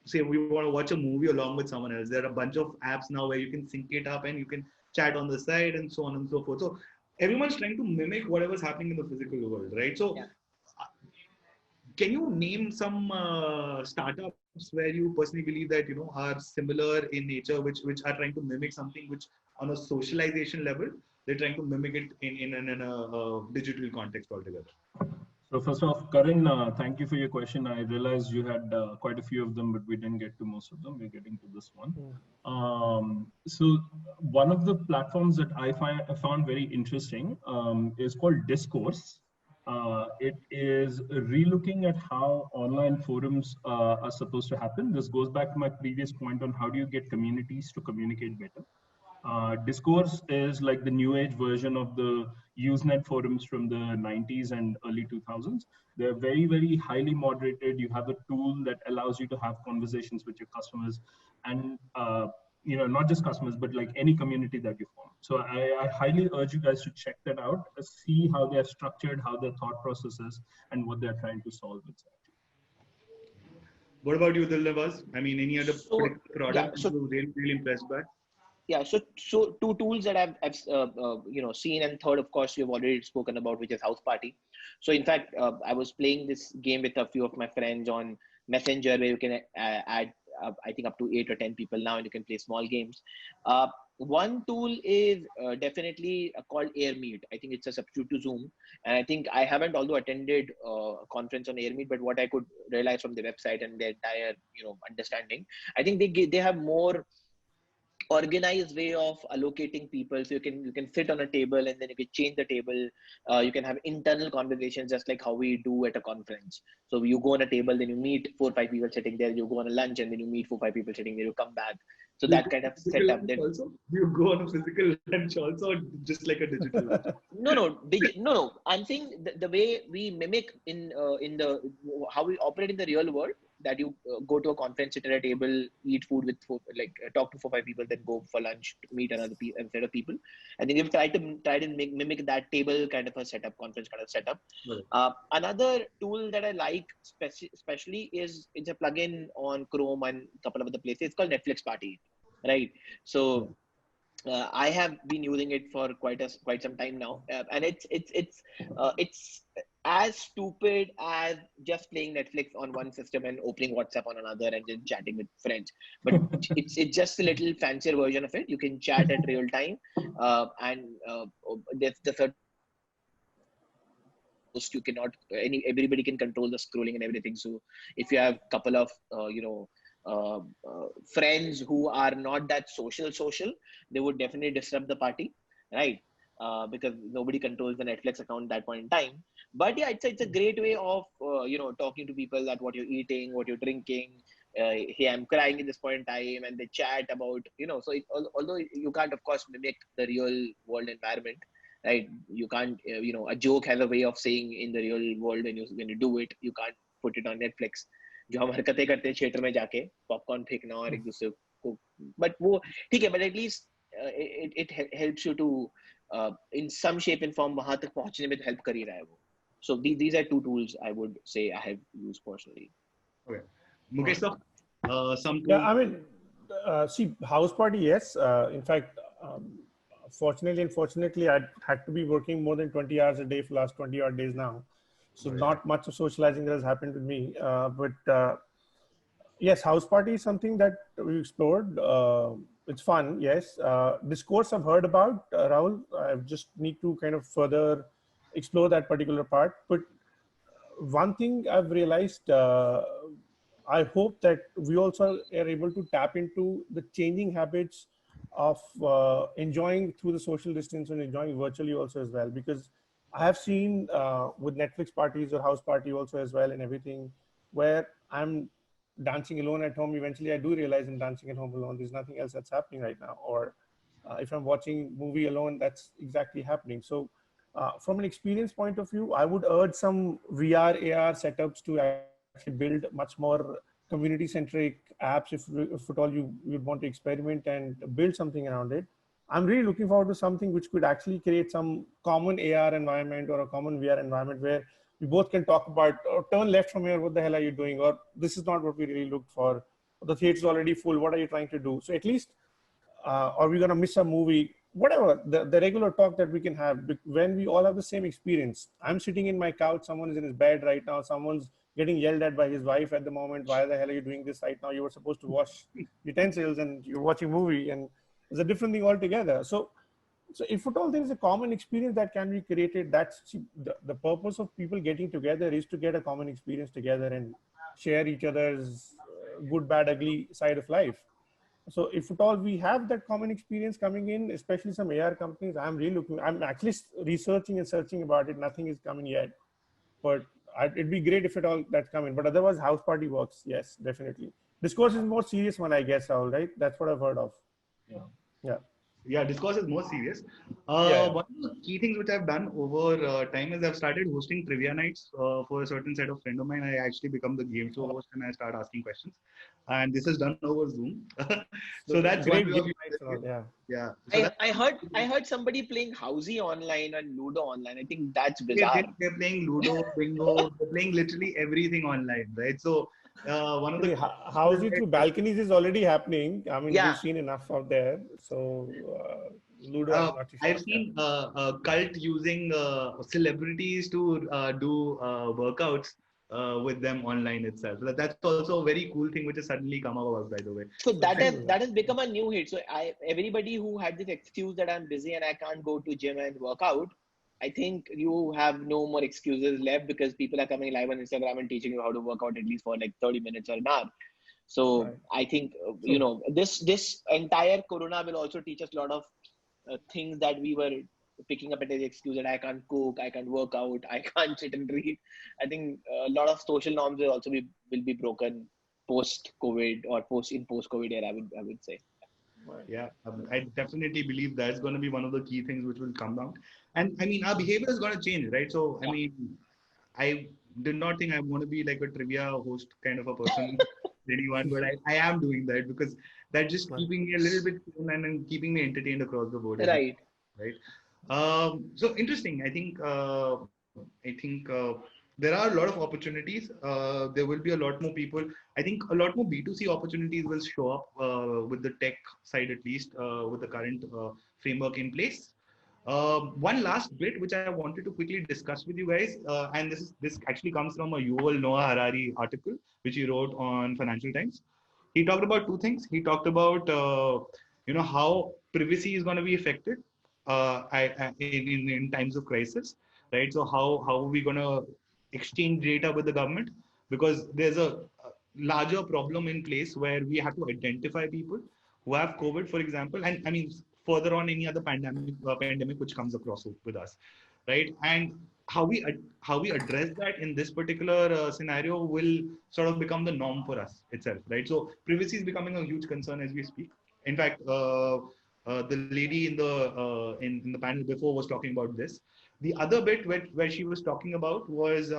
say we want to watch a movie along with someone else. There are a bunch of apps now where you can sync it up and you can chat on the side and so on and so forth. So everyone's trying to mimic whatever's happening in the physical world, right? So can you name some startups where you personally believe that, you know, are similar in nature, which are trying to mimic something which on a socialization level, they're trying to mimic it in a digital context altogether? So first off, Karan, thank you for your question. I realized you had quite a few of them, but we didn't get to most of them. We're getting to this one. So one of the platforms that I found very interesting is called Discourse. It is relooking at how online forums are supposed to happen. This goes back to my previous point on how do you get communities to communicate better. Discourse is like the new age version of the Usenet forums from the 90s and early 2000s. They're very, very highly moderated. You have a tool that allows you to have conversations with your customers and, you know, not just customers, but like any community that you form. So I highly urge you guys to check that out, see how they're structured, how their thought process is, and what they're trying to solve exactly. What about you, Dilnawaz? I mean, any other product you're really impressed by? Yeah, so two tools that I've seen, and third, of course, we've already spoken about, which is House Party. So in fact, I was playing this game with a few of my friends on Messenger, where you can add, I think, up to 8 or 10 people now, and you can play small games. One tool is definitely called AirMeet. I think it's a substitute to Zoom, and I think I haven't although attended a conference on AirMeet, but what I could realize from the website and their entire understanding, I think they have more organized way of allocating people, so you can sit on a table and then you can change the table. You can have internal conversations just like how we do at a conference. So you go on a table, then you meet 4 or 5 people sitting there, you go on a lunch and then you meet 4 or 5 people sitting there, you come back. So that kind of setup. Then also, you go on a physical lunch also, or just like a digital lunch? No. I'm saying the way we mimic in the how we operate in the real world, that you go to a conference, sit at a table, eat food with talk to 4 or 5 people, then go for lunch to meet another set of people. I think we've tried to mimic that table kind of a setup, conference kind of setup. Right. Another tool that I like especially is it's a plugin on Chrome and a couple of other places. It's called Netflix Party, right? So I have been using it for quite some time now, and it's as stupid as just playing Netflix on one system and opening WhatsApp on another and then chatting with friends. But it's just a little fancier version of it. You can chat at real time, and there's the certain you cannot everybody can control the scrolling and everything. So if you have a couple of friends who are not that social, they would definitely disrupt the party, right? Because nobody controls the Netflix account at that point in time. But yeah, it's a great way of talking to people that what you're eating, what you're drinking. Hey, I'm crying at this point in time, and they chat about So although you can't, of course, mimic the real world environment, right? You can't, a joke has a way of saying in the real world when you do it, you can't put it on Netflix. जो हम हरकतें करते हैं theatre में जाके popcorn फेंकना और एक दूसरे को, बट वो ठीक है, but at least it helps you to in some shape and form वहां तक पहुंचने में help कर ही रहा है वो. So these are two tools I would say I have used personally. Okay, Mukesh sir, some tools. Yeah, I mean, see, house party, yes. In fact, fortunately and unfortunately, I had to be working more than 20 hours a day for the last 20 odd days now. So not much of socializing that has happened with me. But yes, house party is something that we explored. It's fun, yes. Discourse I've heard about, Rahul. I just need to kind of further explore that particular part. But one thing I've realized, I hope that we also are able to tap into the changing habits of enjoying through the social distance and enjoying virtually also as well. Because I have seen with Netflix parties or house party also as well and everything, where I'm dancing alone at home. Eventually I do realize I'm dancing at home alone. There's nothing else that's happening right now. Or if I'm watching movie alone, that's exactly happening. So from an experience point of view, I would urge some VR, AR setups to actually build much more community-centric apps if at all you would want to experiment and build something around it. I'm really looking forward to something which could actually create some common AR environment or a common VR environment where we both can talk about, or turn left from here, what the hell are you doing? Or this is not what we really looked for. The theater is already full. What are you trying to do? So at least, are we going to miss a movie? Whatever, the regular talk that we can have when we all have the same experience. I'm sitting in my couch, someone is in his bed right now, someone's getting yelled at by his wife at the moment. Why the hell are you doing this right now? You were supposed to wash utensils and you're watching a movie, and it's a different thing altogether. So if at all there is a common experience that can be created, that's the purpose of people getting together is to get a common experience together and share each other's good, bad, ugly side of life. So if at all we have that common experience coming in, especially some AR companies, I'm actually researching and searching about it. Nothing is coming yet, but it'd be great if at all that's coming. But otherwise, house party works. Yes, definitely. Discourse is more serious one, I guess, Rahul, right? That's what I've heard of. Yeah, discourse is more serious. One of the key things which I've done over time is I've started hosting trivia nights for a certain set of friend of mine. I actually become the game show host and I start asking questions. And this is done over Zoom. So that's great. Yeah. So I heard somebody playing Housey online and Ludo online. I think that's bizarre. They're playing Ludo, Bingo. They're playing literally everything online, right? So one of the Housey through balconies is already happening. I mean, we've seen enough out there. So Ludo, I've seen a cult using celebrities to do workouts with them online itself. That's also a very cool thing which has suddenly come about, by the way. So that has become a new hit. So everybody who had this excuse that I'm busy and I can't go to gym and work out, I think you have no more excuses left because people are coming live on Instagram and teaching you how to work out at least for like 30 minutes or an hour. So I think, this entire Corona will also teach us a lot of things that we were picking up as an excuse that I can't cook, I can't work out, I can't sit and read. I think a lot of social norms will also be broken post-COVID or post-COVID era, I would say. Yeah, I definitely believe that's going to be one of the key things which will come down. And I mean, our behavior is going to change, right? So, I mean, I did not think I'm going to be like a trivia host kind of a person, anyone, but I am doing that because that's just keeping me a little bit cool and keeping me entertained across the board. Right. So interesting. I think there are a lot of opportunities. There will be a lot more people. I think a lot more B2C opportunities will show up with the tech side, at least with the current framework in place. One last bit which I wanted to quickly discuss with you guys, and this actually comes from a Yuval Noah Harari article which he wrote on Financial Times. He talked about two things. He talked about how privacy is going to be affected in times of crisis, right? So how are we going to exchange data with the government, because there's a larger problem in place where we have to identify people who have COVID, for example, and I mean further on any other pandemic which comes across with us, right? And how we address that in this particular scenario will sort of become the norm for us itself, right? So privacy is becoming a huge concern as we speak. In fact, the lady in the panel before was talking about this. The other bit where she was talking about was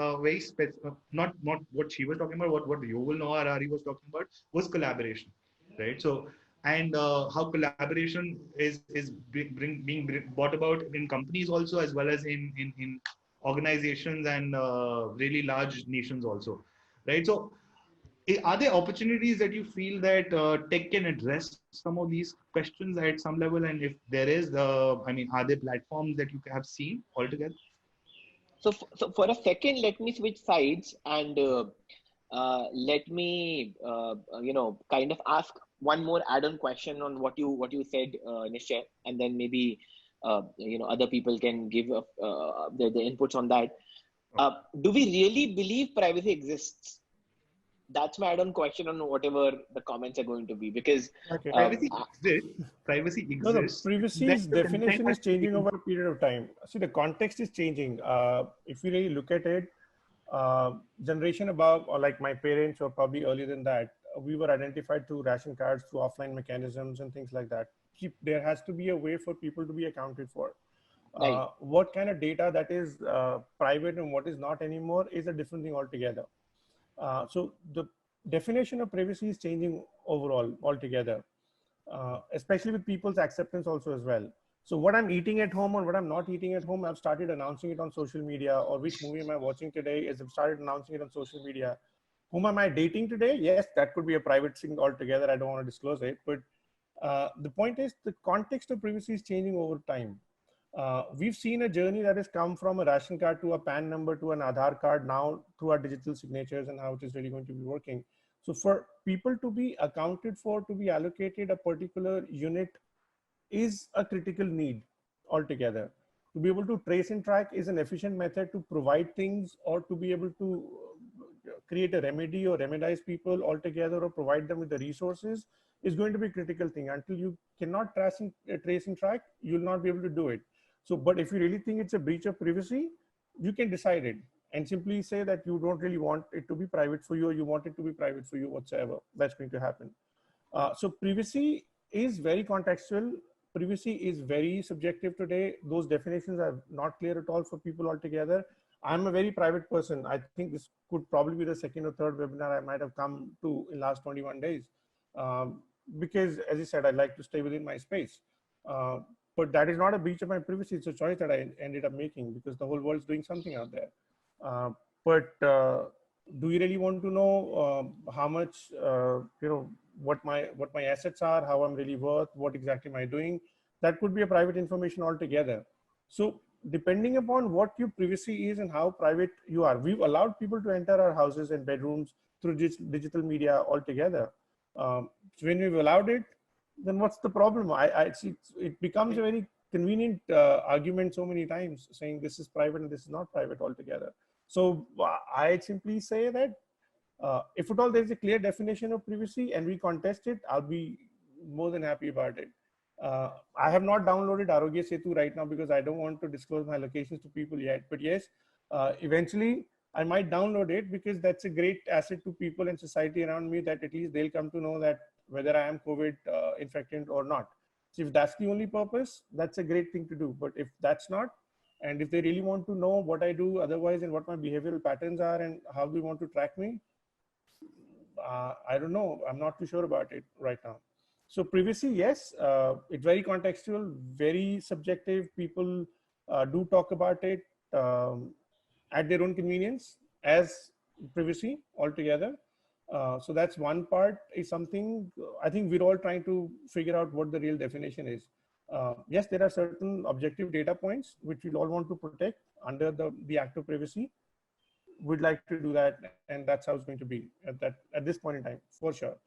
not what she was talking about. What Yuval Noah Harari was talking about was collaboration, right? So and how collaboration is being brought about in companies also, as well as in organizations and really large nations also, right? So are there opportunities that you feel that tech can address some of these questions at some level? And if there is, I mean, are there platforms that you have seen altogether? So for a second, let me switch sides and let me kind of ask one more add-on question on what you said, Nishchay, and then maybe other people can give their inputs on that. Do we really believe privacy exists? That's my add-on question on whatever the comments are going to be, because Okay. Privacy exists. Privacy No, no, exists. privacy's definition is changing over a period of time. See, the context is changing. If you really look at it, generation above, or like my parents, or probably earlier than that, we were identified through ration cards, through offline mechanisms and things like that. There has to be a way for people to be accounted for. Right. What kind of data that is private and what is not anymore is a different thing altogether. So the definition of privacy is changing overall altogether, especially with people's acceptance also as well. So what I'm eating at home or what I'm not eating at home, I've started announcing it on social media, or which movie am I watching today is I've started announcing it on social media. Whom am I dating today? Yes, that could be a private thing altogether. I don't want to disclose it, but the point is the context of privacy is changing over time. We've seen a journey that has come from a ration card to a PAN number to an Aadhaar card now through our digital signatures, and how it is really going to be working. So for people to be accounted for, to be allocated a particular unit is a critical need altogether. To be able to trace and track is an efficient method to provide things, or to be able to create a remedy or remedize people altogether, or provide them with the resources, is going to be a critical thing. Until you cannot trace and track, you'll not be able to do it. So, but if you really think it's a breach of privacy, you can decide it and simply say that you don't really want it to be private for you, or you want it to be private for you whatsoever. That's going to happen. So privacy is very contextual. Privacy is very subjective today. Those definitions are not clear at all for people altogether. I'm a very private person. I think this could probably be the second or third webinar I might have come to in last 21 days. Because as I said, I like to stay within my space. But that is not a breach of my privacy. It's a choice that I ended up making because the whole world's doing something out there. But do you really want to know how much, what my assets are, how I'm really worth, what exactly am I doing? That could be a private information altogether. So depending upon what your privacy is and how private you are, we've allowed people to enter our houses and bedrooms through digital media altogether. So when we've allowed it, then what's the problem? I see it becomes a very convenient argument so many times, saying this is private and this is not private altogether. So I simply say that if at all there's a clear definition of privacy and we contest it, I'll be more than happy about it. I have not downloaded Arogya Setu right now because I don't want to disclose my locations to people yet. But yes, eventually I might download it because that's a great asset to people and society around me, that at least they'll come to know that whether I am COVID infected or not. So if that's the only purpose, that's a great thing to do. But if that's not, and if they really want to know what I do otherwise and what my behavioral patterns are and how they want to track me, I don't know. I'm not too sure about it right now. So privacy, yes, it's very contextual, very subjective. People do talk about it at their own convenience as privacy altogether. So that's one part, is something I think we're all trying to figure out what the real definition is. Yes, there are certain objective data points which we all want to protect under the Act of Privacy. We'd like to do that, and that's how it's going to be at this point in time, for sure.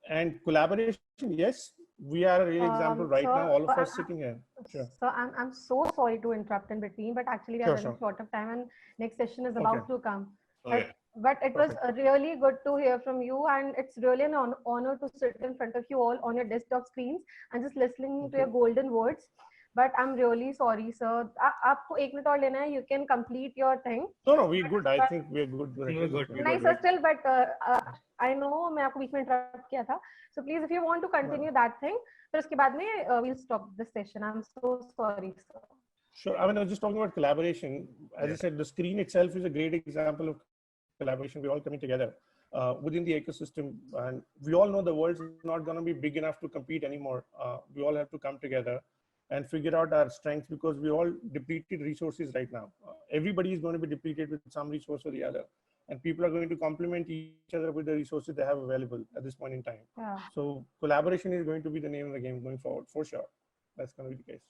And collaboration, yes, we are a real example right now, all of us sitting here. Sure. So I'm so sorry to interrupt in between, but actually we are running short of time and next session is about to come. But it was really good to hear from you, and it's really an honor to sit in front of you all on your desktop screens and just listening to your golden words. But I'm really sorry, sir. आपको एक minute और लेना है. You can complete your thing. No, we're good. I think we're good. Nice, sir. Still, but I know मैं आपको बीच में interrupt किया था. So please, if you want to continue that thing, फिर उसके बाद में we'll stop this session. I'm so sorry, sir. Sure. I mean, I was just talking about collaboration. As I said, the screen itself is a great example of collaboration. We're all coming together within the ecosystem, and we all know the world's not going to be big enough to compete anymore. We all have to come together and figure out our strengths, because we all depleted resources right now. Everybody is going to be depleted with some resource or the other, and people are going to complement each other with the resources they have available at this point in time. So collaboration is going to be the name of the game going forward, for sure. That's going to be the case.